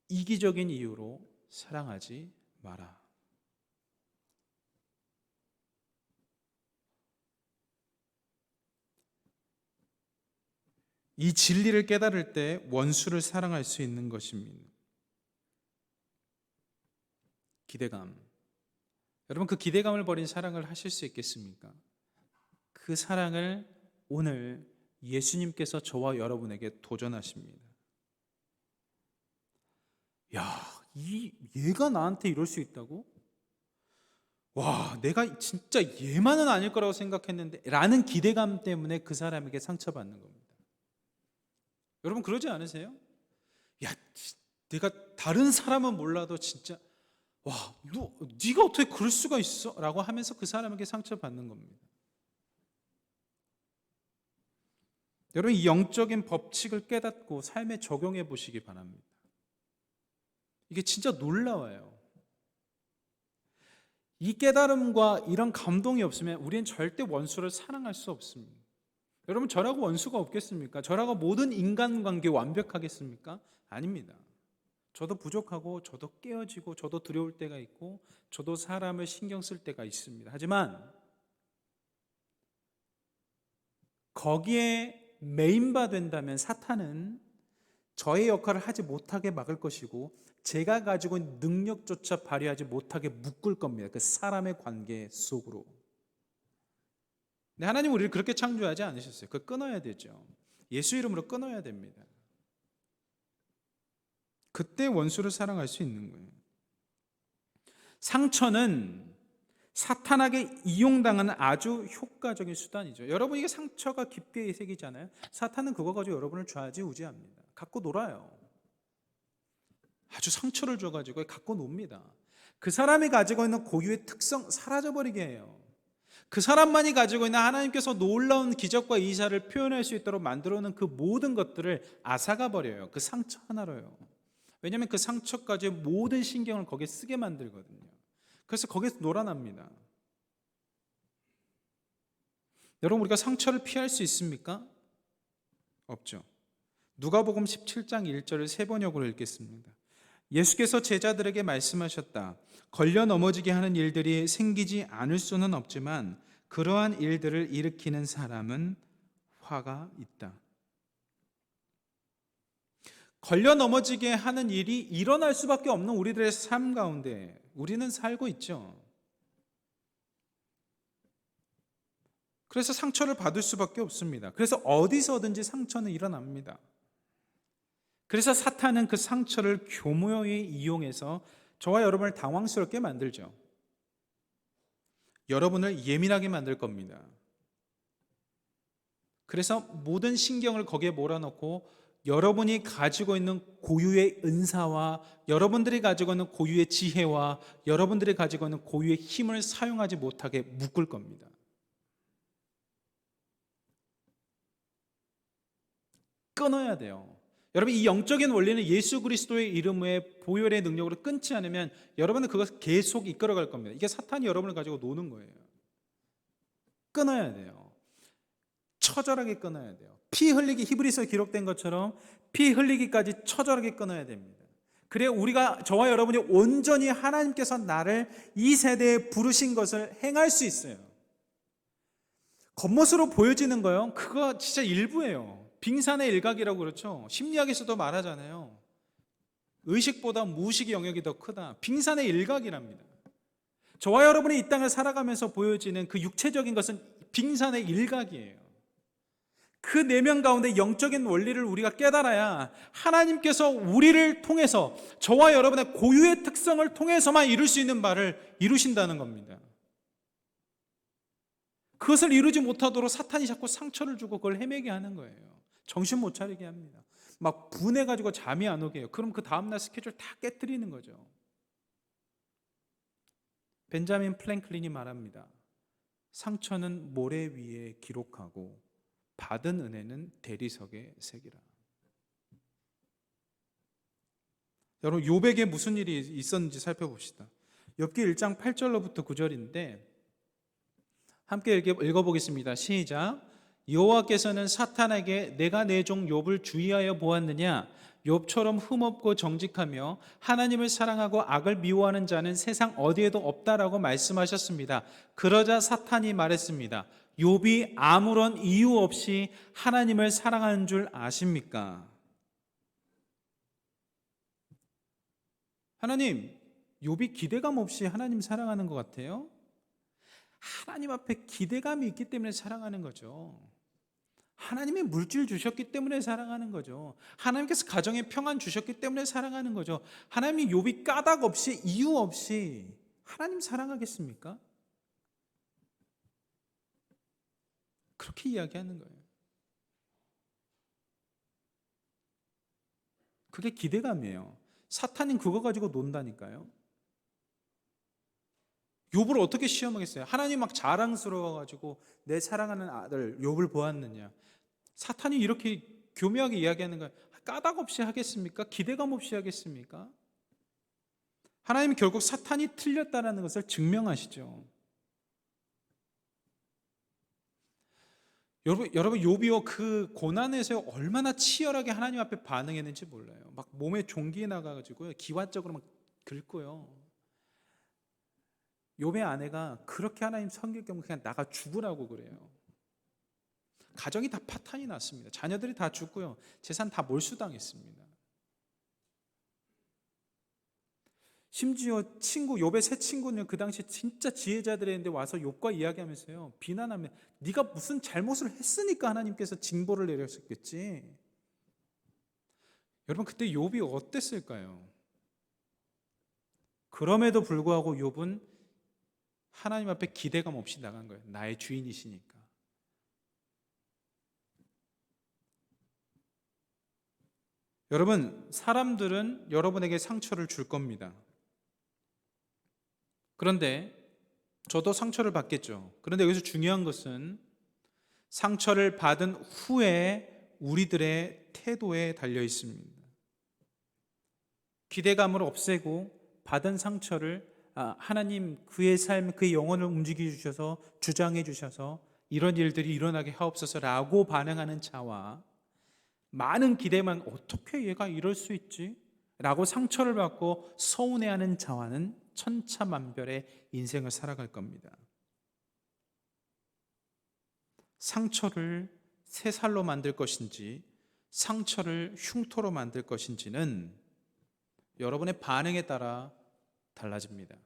이기적인 이유로 사랑하지 마라. 이 진리를 깨달을 때 원수를 사랑할 수 있는 것입니다. 기대감. 여러분, 그 기대감을 버린 사랑을 하실 수 있겠습니까? 그 사랑을 오늘 예수님께서 저와 여러분에게 도전하십니다. 야, 얘가 나한테 이럴 수 있다고? 와, 내가 진짜 얘만은 아닐 거라고 생각했는데 라는 기대감 때문에 그 사람에게 상처받는 겁니다. 여러분, 그러지 않으세요? 야, 내가 다른 사람은 몰라도 진짜 와, 네가 어떻게 그럴 수가 있어? 라고 하면서 그 사람에게 상처받는 겁니다. 여러분, 이 영적인 법칙을 깨닫고 삶에 적용해 보시기 바랍니다. 이게 진짜 놀라워요. 이 깨달음과 이런 감동이 없으면 우리는 절대 원수를 사랑할 수 없습니다. 여러분, 저라고 원수가 없겠습니까? 저라고 모든 인간관계 완벽하겠습니까? 아닙니다. 저도 부족하고 저도 깨어지고 저도 두려울 때가 있고 저도 사람을 신경 쓸 때가 있습니다. 하지만 거기에 메인바 된다면 사탄은 저의 역할을 하지 못하게 막을 것이고 제가 가지고 있는 능력조차 발휘하지 못하게 묶을 겁니다. 그 사람의 관계 속으로. 근데 하나님 우리를 그렇게 창조하지 않으셨어요. 그걸 끊어야 되죠. 예수 이름으로 끊어야 됩니다. 그때 원수를 사랑할 수 있는 거예요. 상처는 사탄에게 이용당하는 아주 효과적인 수단이죠. 여러분, 이게 상처가 깊게 새기잖아요. 사탄은 그거 가지고 여러분을 좌지우지합니다. 갖고 놀아요. 아주 상처를 줘가지고 갖고 놉니다. 그 사람이 가지고 있는 고유의 특성 사라져버리게 해요. 그 사람만이 가지고 있는 하나님께서 놀라운 기적과 이사를 표현할 수 있도록 만들어놓은 그 모든 것들을 앗아가 버려요. 그 상처 하나로요. 왜냐하면 그 상처까지 모든 신경을 거기에 쓰게 만들거든요. 그래서 거기서 놀아납니다. 여러분, 우리가 상처를 피할 수 있습니까? 없죠. 누가복음 17장 1절을 세 번역으로 읽겠습니다. 예수께서 제자들에게 말씀하셨다. 걸려 넘어지게 하는 일들이 생기지 않을 수는 없지만 그러한 일들을 일으키는 사람은 화가 있다. 걸려 넘어지게 하는 일이 일어날 수밖에 없는 우리들의 삶 가운데 우리는 살고 있죠. 그래서 상처를 받을 수밖에 없습니다. 그래서 어디서든지 상처는 일어납니다. 그래서 사탄은 그 상처를 교묘히 이용해서 저와 여러분을 당황스럽게 만들죠. 여러분을 예민하게 만들 겁니다. 그래서 모든 신경을 거기에 몰아넣고 여러분이 가지고 있는 고유의 은사와 여러분들이 가지고 있는 고유의 지혜와 여러분들이 가지고 있는 고유의 힘을 사용하지 못하게 묶을 겁니다. 끊어야 돼요. 여러분, 이 영적인 원리는 예수 그리스도의 이름의 보혈의 능력으로 끊지 않으면 여러분은 그것을 계속 이끌어갈 겁니다. 이게 사탄이 여러분을 가지고 노는 거예요. 끊어야 돼요. 처절하게 끊어야 돼요. 피 흘리기, 히브리서에 기록된 것처럼 피 흘리기까지 처절하게 끊어야 됩니다. 그래 우리가, 저와 여러분이 온전히 하나님께서 나를 이 세대에 부르신 것을 행할 수 있어요. 겉모습으로 보여지는 거요, 그거 진짜 일부예요. 빙산의 일각이라고 그렇죠. 심리학에서도 말하잖아요. 의식보다 무의식의 영역이 더 크다. 빙산의 일각이랍니다. 저와 여러분이 이 땅을 살아가면서 보여지는 그 육체적인 것은 빙산의 일각이에요. 그 내면 가운데 영적인 원리를 우리가 깨달아야 하나님께서 우리를 통해서 저와 여러분의 고유의 특성을 통해서만 이룰 수 있는 바를 이루신다는 겁니다. 그것을 이루지 못하도록 사탄이 자꾸 상처를 주고 그걸 헤매게 하는 거예요. 정신 못 차리게 합니다. 막 분해가지고 잠이 안 오게 해요. 그럼 그 다음날 스케줄 다 깨뜨리는 거죠. 벤자민 플랭클린이 말합니다. 상처는 모래 위에 기록하고 받은 은혜는 대리석의 색이라. 여러분, 욥에게 무슨 일이 있었는지 살펴봅시다. 욥기 1장 8절로부터 9절인데 함께 읽어보겠습니다. 시작. 여호와께서는 사탄에게 내가 내 종 욥을 주의하여 보았느냐? 욥처럼 흠없고 정직하며 하나님을 사랑하고 악을 미워하는 자는 세상 어디에도 없다라고 말씀하셨습니다. 그러자 사탄이 말했습니다. 욥이 아무런 이유 없이 하나님을 사랑하는 줄 아십니까? 하나님, 욥이 기대감 없이 하나님 사랑하는 것 같아요? 하나님 앞에 기대감이 있기 때문에 사랑하는 거죠. 하나님이 물질 주셨기 때문에 사랑하는 거죠. 하나님께서 가정에 평안 주셨기 때문에 사랑하는 거죠. 하나님이 욥이 까닭 없이 이유 없이 하나님 사랑하겠습니까? 그렇게 이야기하는 거예요. 그게 기대감이에요. 사탄은 그거 가지고 논다니까요. 욥을 어떻게 시험하겠어요? 하나님 막 자랑스러워가지고 내 사랑하는 아들 욥을 보았느냐? 사탄이 이렇게 교묘하게 이야기하는 거예요. 까닭 없이 하겠습니까? 기대감 없이 하겠습니까? 하나님은 결국 사탄이 틀렸다는 것을 증명하시죠. 여러분 욥이요 그 고난에서 얼마나 치열하게 하나님 앞에 반응했는지 몰라요. 막 몸에 종기 나가가지고요 기와적으로 막 긁고요. 욥의 아내가 그렇게 하나님 섬길 경우 그냥 나가 죽으라고 그래요. 가정이 다 파탄이 났습니다. 자녀들이 다 죽고요 재산 다 몰수당했습니다. 심지어 욥의 세 친구는 그 당시 진짜 지혜자들인데 와서 욥과 이야기하면서요 비난하면 네가 무슨 잘못을 했으니까 하나님께서 징벌을 내렸었겠지. 여러분 그때 욥이 어땠을까요? 그럼에도 불구하고 욥은 하나님 앞에 기대감 없이 나간 거예요. 나의 주인이시니까. 여러분 사람들은 여러분에게 상처를 줄 겁니다. 그런데 저도 상처를 받겠죠. 그런데 여기서 중요한 것은 상처를 받은 후에 우리들의 태도에 달려 있습니다. 기대감을 없애고 받은 상처를 하나님 그의 삶, 그의 영혼을 움직여 주셔서 주장해 주셔서 이런 일들이 일어나게 하옵소서라고 반응하는 자와 많은 기대만 어떻게 얘가 이럴 수 있지? 라고 상처를 받고 서운해하는 자와는 천차만별의 인생을 살아갈 겁니다. 상처를 새살로 만들 것인지 상처를 흉터로 만들 것인지는 여러분의 반응에 따라 달라집니다.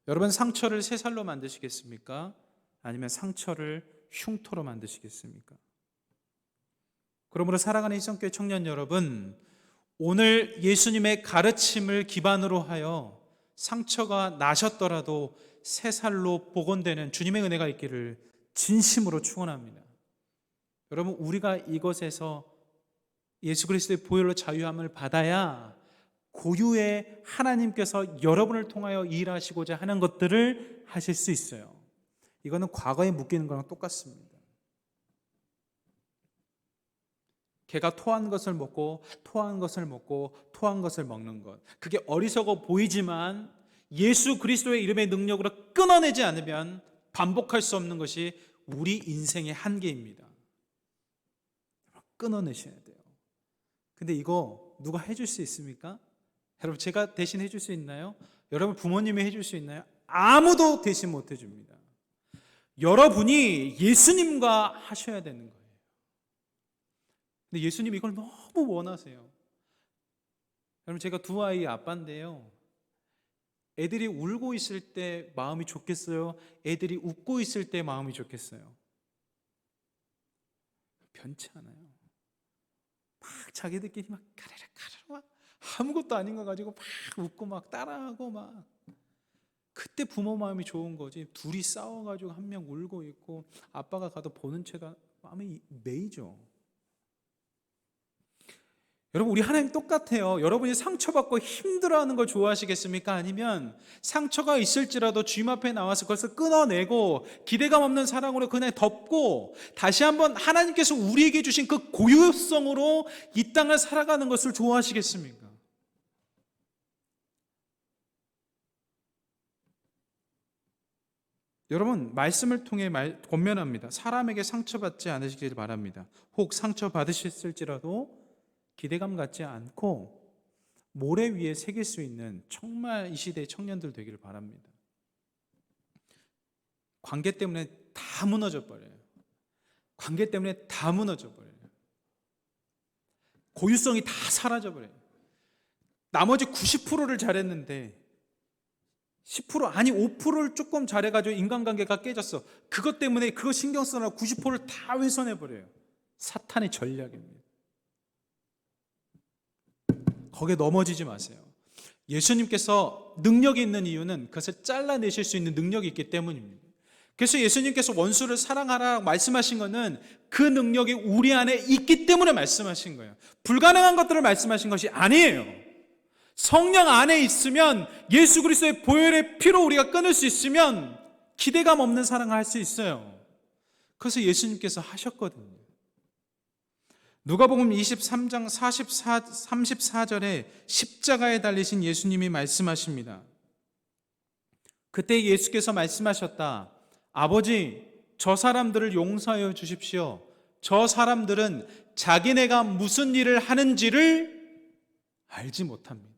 여러분 상처를 새살로 만드시겠습니까? 아니면 상처를 흉터로 만드시겠습니까? 그러므로 사랑하는 희성교회 청년 여러분, 오늘 예수님의 가르침을 기반으로 하여 상처가 나셨더라도 새살로 복원되는 주님의 은혜가 있기를 진심으로 축원합니다. 여러분 우리가 이것에서 예수 그리스도의 보혈로 자유함을 받아야 고유의 하나님께서 여러분을 통하여 일하시고자 하는 것들을 하실 수 있어요. 이거는 과거에 묶이는 거랑 똑같습니다. 개가 토한 것을 먹고 토한 것을 먹고 토한 것을 먹는 것, 그게 어리석어 보이지만 예수 그리스도의 이름의 능력으로 끊어내지 않으면 반복할 수 없는 것이 우리 인생의 한계입니다. 끊어내셔야 돼요. 근데 이거 누가 해줄 수 있습니까? 여러분 제가 대신 해줄 수 있나요? 여러분 부모님이 해줄 수 있나요? 아무도 대신 못 해줍니다. 여러분이 예수님과 하셔야 되는 거예요. 근데 예수님 이걸 너무 원하세요. 여러분 제가 두 아이 아빠인데요. 애들이 울고 있을 때 마음이 좋겠어요? 애들이 웃고 있을 때 마음이 좋겠어요? 변치 않아요. 막 자기들끼리 막 가르르 막 아무것도 아닌 거 가지고 막 웃고 막 따라하고 막 그때 부모 마음이 좋은 거지. 둘이 싸워가지고 한 명 울고 있고 아빠가 가도 보는 채도 마음이 메이죠. 여러분, 우리 하나님 똑같아요. 여러분이 상처받고 힘들어하는 걸 좋아하시겠습니까? 아니면 상처가 있을지라도 주님 앞에 나와서 그것을 끊어내고 기대감 없는 사랑으로 그냥 덮고 다시 한번 하나님께서 우리에게 주신 그 고유성으로 이 땅을 살아가는 것을 좋아하시겠습니까? 여러분, 말씀을 통해 권면합니다. 사람에게 상처받지 않으시길 바랍니다. 혹 상처받으셨을지라도 기대감 갖지 않고 모래 위에 새길 수 있는 정말 이 시대의 청년들 되기를 바랍니다. 관계 때문에 다 무너져 버려요. 관계 때문에 다 무너져 버려요. 고유성이 다 사라져 버려요. 나머지 90%를 잘했는데 10% 아니 5%를 조금 잘해가지고 인간관계가 깨졌어. 그것 때문에 그거 신경 쓰느라 90%를 다 훼손해 버려요. 사탄의 전략입니다. 거기에 넘어지지 마세요. 예수님께서 능력이 있는 이유는 그것을 잘라내실 수 있는 능력이 있기 때문입니다. 그래서 예수님께서 원수를 사랑하라 말씀하신 것은 그 능력이 우리 안에 있기 때문에 말씀하신 거예요. 불가능한 것들을 말씀하신 것이 아니에요. 성령 안에 있으면, 예수 그리스도의 보혈의 피로 우리가 끊을 수 있으면 기대감 없는 사랑을 할 수 있어요. 그래서 예수님께서 하셨거든요. 누가복음 23장 34절에 십자가에 달리신 예수님이 말씀하십니다. 그때 예수께서 말씀하셨다. 아버지, 저 사람들을 용서하여 주십시오. 저 사람들은 자기네가 무슨 일을 하는지를 알지 못합니다.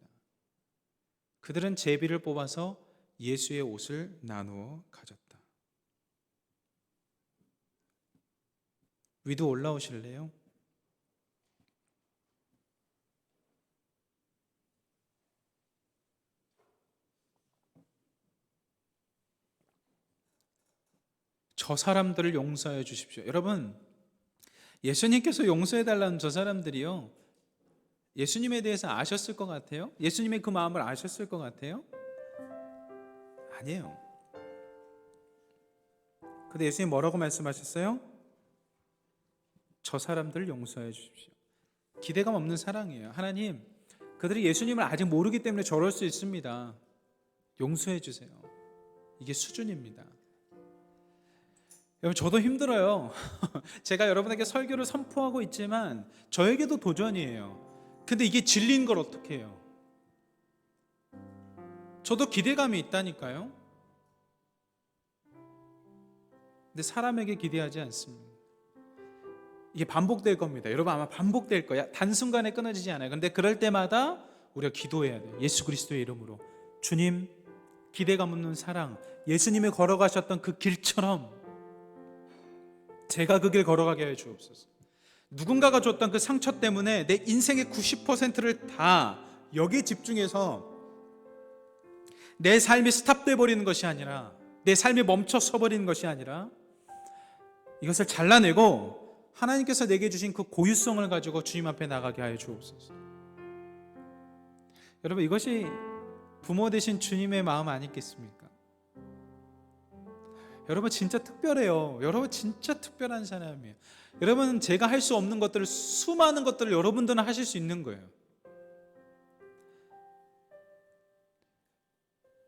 그들은 제비를 뽑아서 예수의 옷을 나누어 가졌다. 위도 올라오실래요? 저 사람들을 용서해 주십시오. 여러분, 예수님께서 용서해 달라는 저 사람들이요, 예수님에 대해서 아셨을 것 같아요? 예수님의 그 마음을 아셨을 것 같아요? 아니에요. 근데 예수님 뭐라고 말씀하셨어요? 저 사람들을 용서해 주십시오. 기대감 없는 사랑이에요. 하나님, 그들이 예수님을 아직 모르기 때문에 저럴 수 있습니다. 용서해 주세요. 이게 수준입니다. 여러분, 저도 힘들어요. 제가 여러분에게 설교를 선포하고 있지만 저에게도 도전이에요. 근데 이게 진리인 걸 어떻게 해요? 저도 기대감이 있다니까요. 근데 사람에게 기대하지 않습니다. 이게 반복될 겁니다. 여러분, 아마 반복될 거야. 단순간에 끊어지지 않아요. 근데 그럴 때마다 우리가 기도해야 돼요. 예수 그리스도의 이름으로, 주님, 기대감 없는 사랑, 예수님이 걸어가셨던 그 길처럼 제가 그 길 걸어가게 해 주옵소서. 누군가가 줬던 그 상처 때문에 내 인생의 90%를 다 여기에 집중해서 내 삶이 스탑돼 버리는 것이 아니라, 내 삶이 멈춰 서 버리는 것이 아니라, 이것을 잘라내고 하나님께서 내게 주신 그 고유성을 가지고 주님 앞에 나가게 하여 주옵소서. 여러분, 이것이 부모 되신 주님의 마음 아니겠습니까? 여러분, 진짜 특별해요. 여러분, 진짜 특별한 사람이에요. 여러분, 제가 할 수 없는 것들을, 수많은 것들을 여러분들은 하실 수 있는 거예요.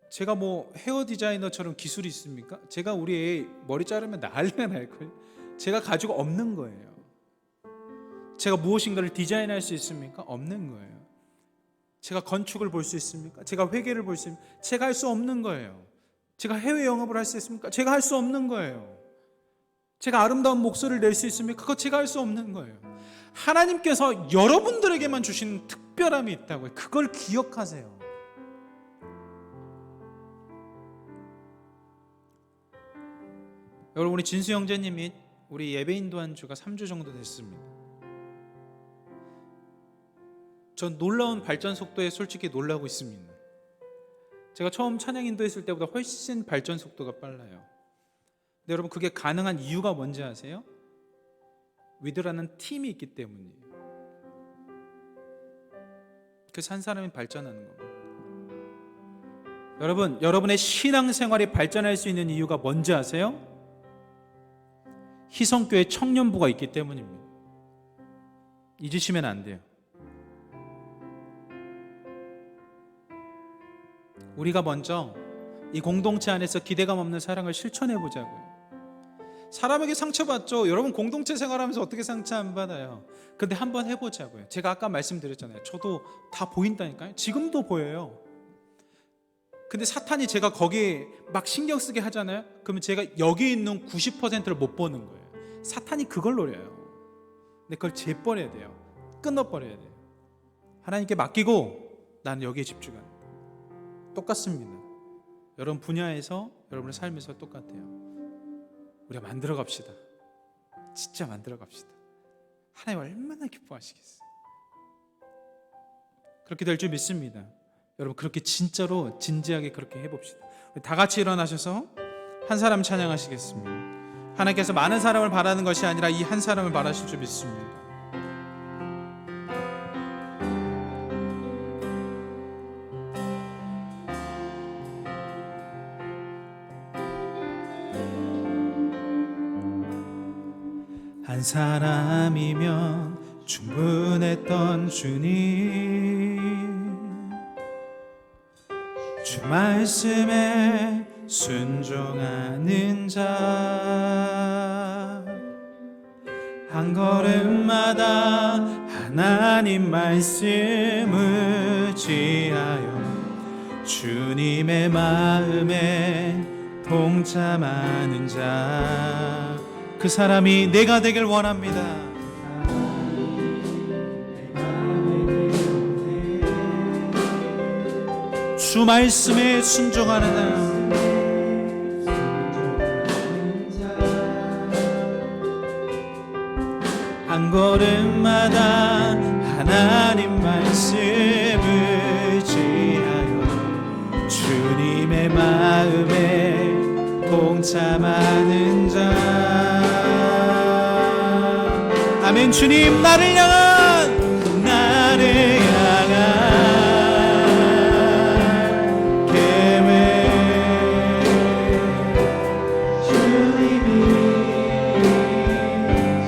제가 뭐 헤어 디자이너처럼 기술이 있습니까? 제가 우리 애 머리 자르면 난리가 날걸요. 제가 가지고 없는 거예요. 제가 무엇인가를 디자인할 수 있습니까? 없는 거예요. 제가 건축을 볼 수 있습니까? 제가 회계를 볼 수 있습니까? 제가 할 수 없는 거예요. 제가 해외 영업을 할 수 있습니까? 제가 할 수 없는 거예요. 제가 아름다운 목소리를 낼 수 있습니까? 그거 제가 할 수 없는 거예요. 하나님께서 여러분들에게만 주신 특별함이 있다고요. 그걸 기억하세요. 여러분, 우리 진수 형제님이 우리 예배 인도한 주가 3주 정도 됐습니다. 전 놀라운 발전 속도에 솔직히 놀라고 있습니다. 제가 처음 찬양 인도했을 때보다 훨씬 발전 속도가 빨라요. 근데 여러분, 그게 가능한 이유가 뭔지 아세요? 위드라는 팀이 있기 때문이에요. 그래서 한 사람이 발전하는 겁니다. 여러분, 여러분의 신앙생활이 발전할 수 있는 이유가 뭔지 아세요? 희성교회 청년부가 있기 때문입니다. 잊으시면 안 돼요. 우리가 먼저 이 공동체 안에서 기대감 없는 사랑을 실천해 보자고요. 사람에게 상처받죠. 여러분 공동체 생활하면서 어떻게 상처 안 받아요? 근데 한번 해보자고요. 제가 아까 말씀드렸잖아요. 저도 다 보인다니까요. 지금도 보여요. 근데 사탄이 제가 거기에 막 신경 쓰게 하잖아요. 그러면 제가 여기 있는 90%를 못 보는 거예요. 사탄이 그걸 노려요. 근데 그걸 재버려야 돼요. 끊어버려야 돼요. 하나님께 맡기고 나는 여기에 집중한다. 똑같습니다. 여러분 분야에서, 여러분의 삶에서 똑같아요. 우리가 만들어 갑시다. 진짜 만들어 갑시다. 하나님 얼마나 기뻐하시겠어요. 그렇게 될 줄 믿습니다. 여러분 그렇게 진짜로 진지하게 그렇게 해봅시다. 우리 다 같이 일어나셔서 한 사람 찬양하시겠습니다. 하나님께서 많은 사람을 바라는 것이 아니라 이 한 사람을 바라실 줄 믿습니다. 한 사람이면 충분했던 주님, 주 말씀에 순종하는 자, 한 걸음마다 하나님 말씀을 지하여 주님의 마음에 동참하는 자, 그 사람이 내가 되길 원합니다. 주 말씀에 순종하는 한 걸음마다 하나님 말씀을 지하여 주님의 마음에 동참하는 자. 아멘. 주님 나를 향한 계획, 주님이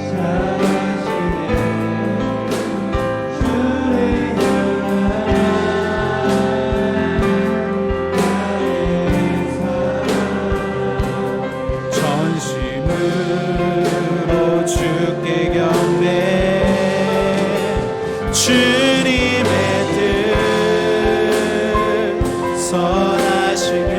사랑하시네. 주를 향한 전심으로 주께 경배, 주님의 뜻 선하시며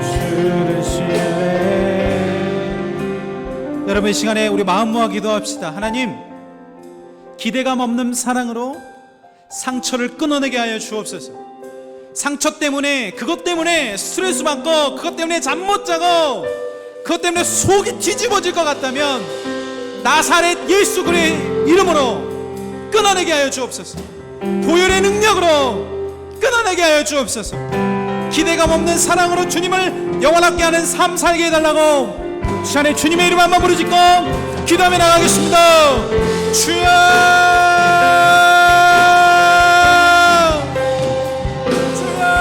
주를 신뢰. 여러분 이 시간에 우리 마음 모아 기도합시다. 하나님, 기대감 없는 사랑으로 상처를 끊어내게 하여 주옵소서. 상처 때문에, 그것 때문에 스트레스 받고, 그것 때문에 잠 못 자고, 그것 때문에 속이 뒤집어질 것 같다면 나사렛 예수 그리스도의 이름으로 끊어내게 하여 주옵소서. 보혈의 능력으로 끊어내게 하여 주옵소서. 기대감 없는 사랑으로 주님을 영원하게 하는 삶 살게 해달라고 시간에 주님의 이름 한번 부르짖고 기도하며 나가겠습니다. 주여, 주여,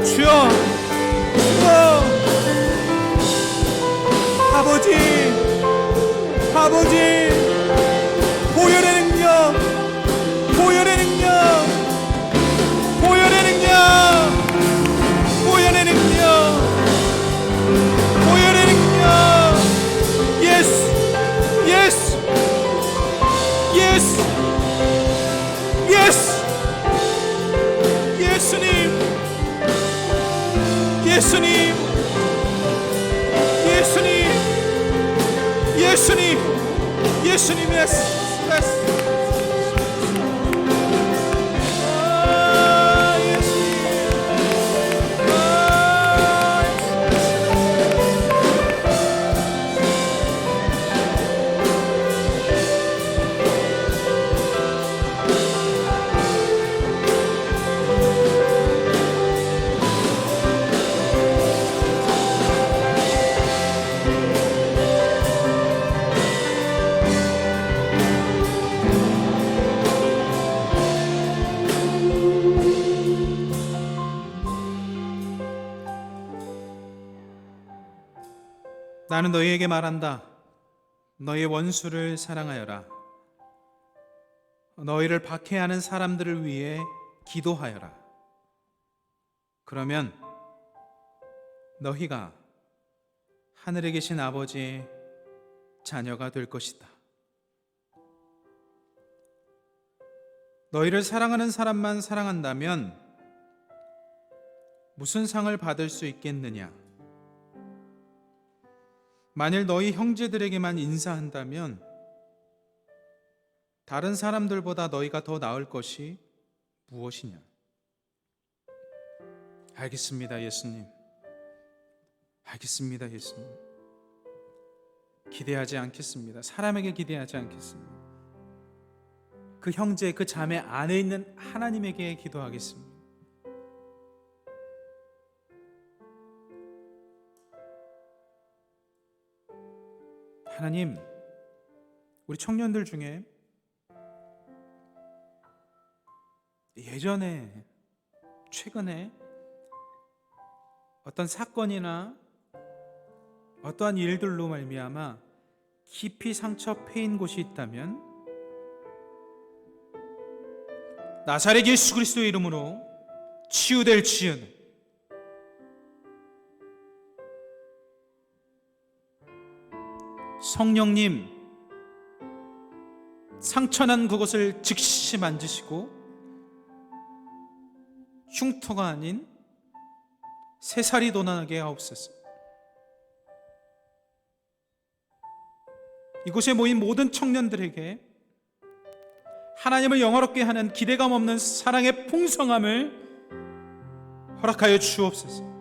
주여, 주여. 아버지, 아버지, 보혈의 능력, 보혈의 능력, 보혈의 능력, 보혈의 능력, 보혈의 능력. 예수, 예수, 예수, 예수, 예수님, 예수님, 예수님, 예수님, 예수님, 예수, 예수. 나는 너희에게 말한다. 너희의 원수를 사랑하여라. 너희를 박해하는 사람들을 위해 기도하여라. 그러면 너희가 하늘에 계신 아버지의 자녀가 될 것이다. 너희를 사랑하는 사람만 사랑한다면 무슨 상을 받을 수 있겠느냐? 만일 너희 형제들에게만 인사한다면 다른 사람들보다 너희가 더 나을 것이 무엇이냐? 알겠습니다, 예수님. 알겠습니다, 예수님. 기대하지 않겠습니다. 사람에게 기대하지 않겠습니다. 그 형제, 그 자매 안에 있는 하나님에게 기도하겠습니다. 하나님, 우리 청년들 중에 예전에, 최근에 어떤 사건이나 어떠한 일들로 말미암아 깊이 상처 패인 곳이 있다면 나사렛 예수 그리스도의 이름으로 치유될지어다. 성령님, 상처난 그곳을 즉시 만지시고 흉터가 아닌 새살이 돋아나게 하옵소서. 이곳에 모인 모든 청년들에게 하나님을 영화롭게 하는 기대감 없는 사랑의 풍성함을 허락하여 주옵소서.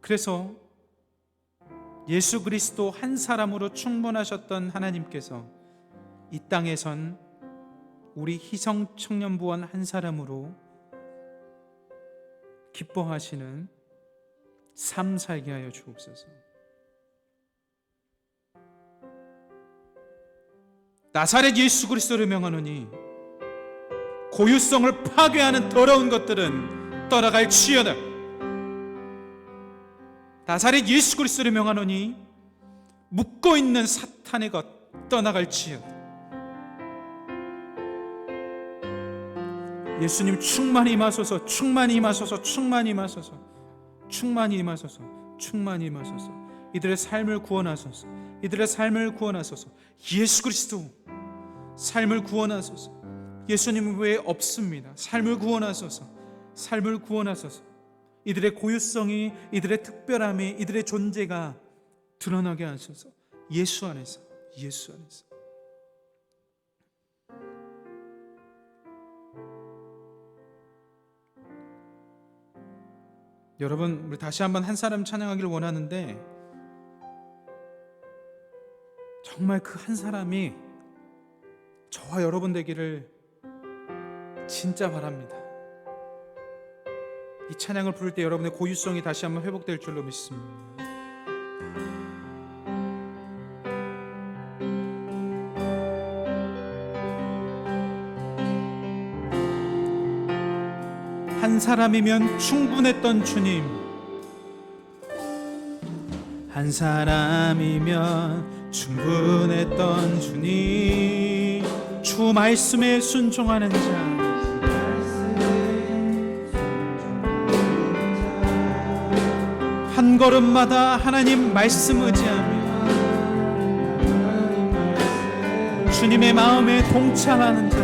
그래서 예수 그리스도 한 사람으로 충분하셨던 하나님께서 이 땅에선 우리 희성 청년부원 한 사람으로 기뻐하시는 삶 살게 하여 주옵소서. 나사렛 예수 그리스도를 명하노니 고유성을 파괴하는 더러운 것들은 떠나갈지어다. 나사렛 예수 그리스도를 명하노니 묶고 있는 사탄의 것 떠나갈지어다. 예수님 충만히 임하소서, 충만히 임하소서, 충만히 임하소서, 충만히 임하소서, 충만히 임하소서. 이들의 삶을 구원하소서, 이들의 삶을 구원하소서. 예수 그리스도 삶을 구원하소서. 예수님 외에 없습니다. 삶을 구원하소서, 삶을 구원하소서. 이들의 고유성이, 이들의 특별함이, 이들의 존재가 드러나게 하소서. 예수 안에서, 예수 안에서. 여러분, 우리 다시 한번 한 사람 찬양하기를 원하는데 정말 그 한 사람이 저와 여러분 되기를 진짜 바랍니다. 이 찬양을 부를 때 여러분의 고유성이 다시 한번 회복될 줄로 믿습니다. 한 사람이면 충분했던 주님, 한 사람이면 충분했던 주님, 주 말씀에 순종하는 자, 한 걸음마다 하나님 말씀 의지하며 주님의 마음에 동참하는 자,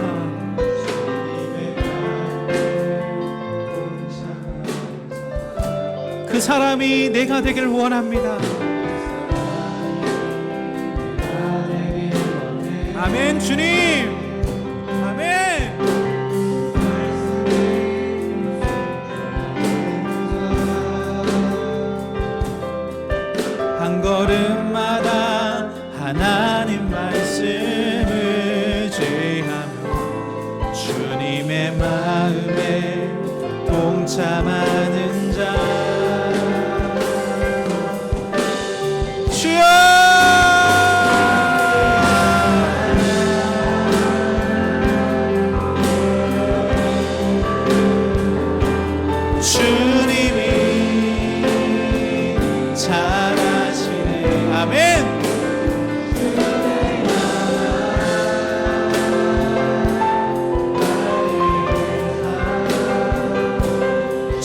그 사람이 내가 되기를 원합니다. 아멘. 주님, 아멘. 한 걸음마다 하나님 말씀 의지하며 주님의 마음에 동참하는 자, 주님이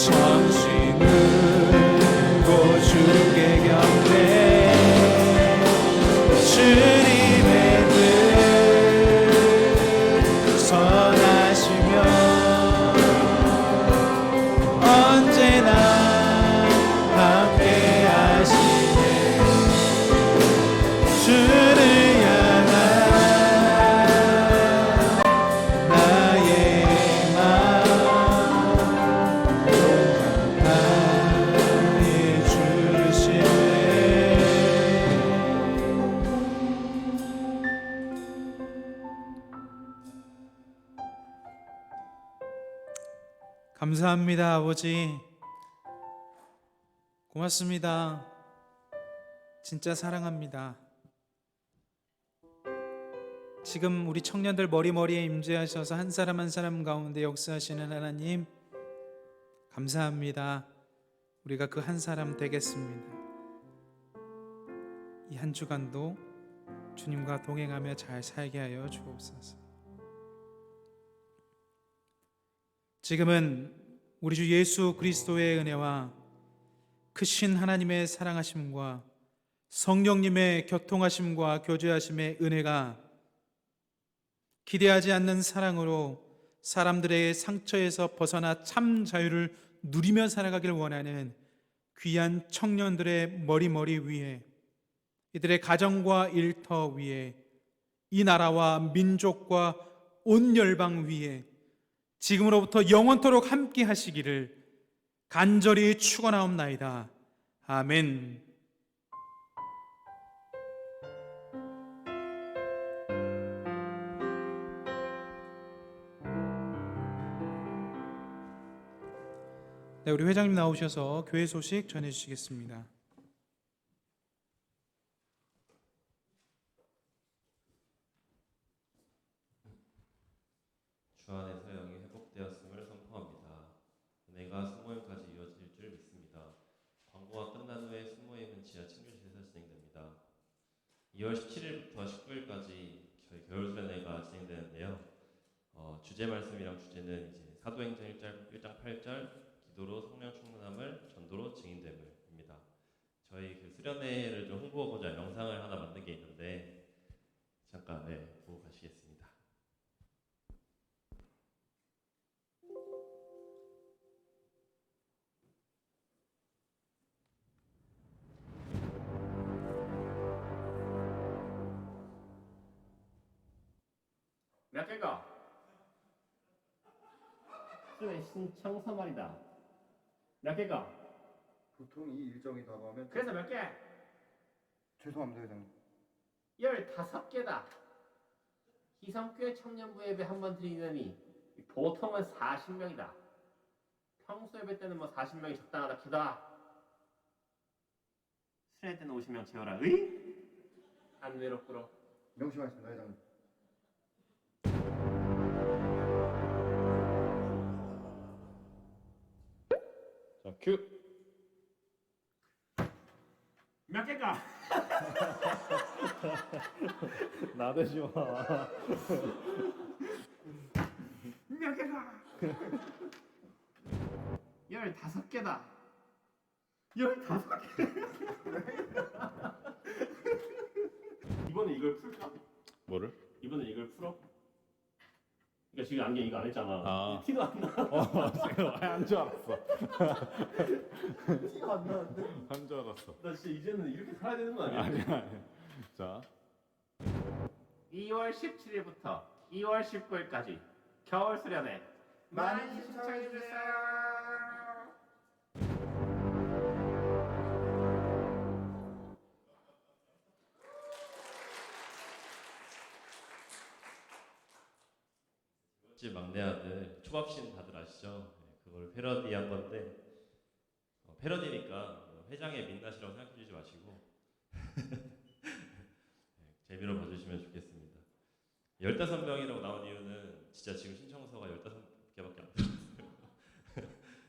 정신은 고주께 곁에 주님의 뜻 선하시며 언제나 함께 하시네. 주를 향한 나의 마음 나의 주시네. 감사합니다, 아버지. 고맙습니다. 진짜 사랑합니다. 지금 우리 청년들 머리머리에 임재하셔서 한 사람 한 사람 가운데 역사하시는 하나님, 감사합니다. 우리가 그 한 사람 되겠습니다. 이 한 주간도 주님과 동행하며 잘 살게 하여 주옵소서. 지금은 우리 주 예수 그리스도의 은혜와 크신 하나님의 사랑하심과 성령님의 교통하심과 교제하심의 은혜가 기대하지 않는 사랑으로 사람들의 상처에서 벗어나 참 자유를 누리며 살아가길 원하는 귀한 청년들의 머리 위에, 이들의 가정과 일터 위에, 이 나라와 민족과 온 열방 위에 지금으로부터 영원토록 함께 하시기를 간절히 축원하옵나이다. 아멘. 네, 우리 회장님 나오셔서 교회 소식 전해 주시겠습니다. 주 안에서 영이 회복되었음을 선포합니다. 은혜가 수모임까지 이어질 줄 믿습니다. 광고가 끝난 후에 수모임은 지하 침실에서 진행됩니다. 2월 17일부터 19일까지 저희 겨울수련회가 진행되는데요. 주제 말씀이랑 주제는 이제 사도행전 1장 8절 기도로 성령 충만함을 전도로 증인됨을입니다. 저희 그 수련회를 좀 홍보하고자 영상을 하나 만든 게 있는데 잠깐 보고 가시겠습니다. 몇 개가? 수련회 신청서 말이다. 몇 개가? 보통 이 일정이 다가오면 그래서 몇 개? 죄송합니다 회장님. 15개다. 희성교회 청년부 예배 한 번 드리는 이 보통은 40명이다. 평소 예배 때는 뭐 40명이 적당하다 키다. 수련회 때는 50명 채워라. 의? 안 외롭구로. 명심하겠습니다 회장님. 자, 큐. 몇 개가? 나대지 마. 몇 개가? 15개다. 15개. 이번에 이걸 풀까? 뭐를? 이번에 이걸 풀어? 그러니까 지금 안경 이거 안 했잖아. 아. 티도 안 나. 한 줄 알았어. 티가 안 나는데. 한 줄 알았어. 나 진짜 이제는 이렇게 살아야 되는 거 아니야? 아니야. 자, 2월 17일부터 2월 19일까지 겨울 수련회 많이 신청해 주세요. 집 막내 아들 초밥신 다들 아시죠? 그걸 패러디한 건데 패러디니까 회장의 민낯이라고 생각해주지 마시고 재미로 봐주시면 좋겠습니다. 15명이라고 나온 이유는 진짜 지금 신청서가 15개밖에 안 들었어요.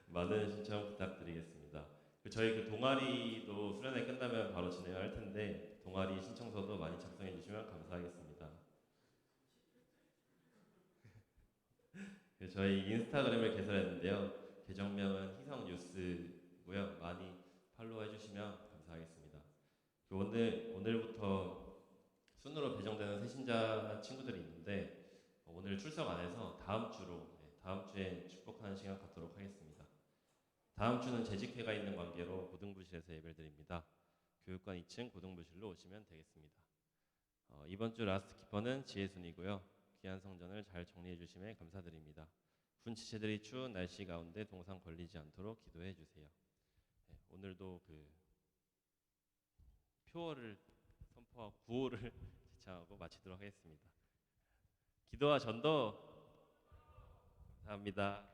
많은 신청 부탁드리겠습니다. 저희 그 동아리도 수련회 끝나면 바로 진행할 텐데 동아리 신청서도 많이 작성해 주시면 감사하겠습니다. 저희 인스타그램을 개설했는데요. 계정명은 희성뉴스고요. 많이 팔로우해 주시면 감사하겠습니다. 오늘부터 순으로 배정되는 새신자 친구들이 있는데 오늘 출석 안 해서 다음 주에 축복하는 시간 갖도록 하겠습니다. 다음 주는 재직회가 있는 관계로 고등부실에서 예배를 드립니다. 교육관 2층 고등부실로 오시면 되겠습니다. 이번 주 라스트 키퍼는 지혜순이고요. 귀한 성전을 잘 정리해 주심에 감사드립니다. 군 지체들이 추운 날씨 가운데 동상 걸리지 않도록 기도해 주세요. 네, 오늘도 그 표어를 선포하고 구호를 지창하고 마치도록 하겠습니다. 기도와 전도 감사합니다.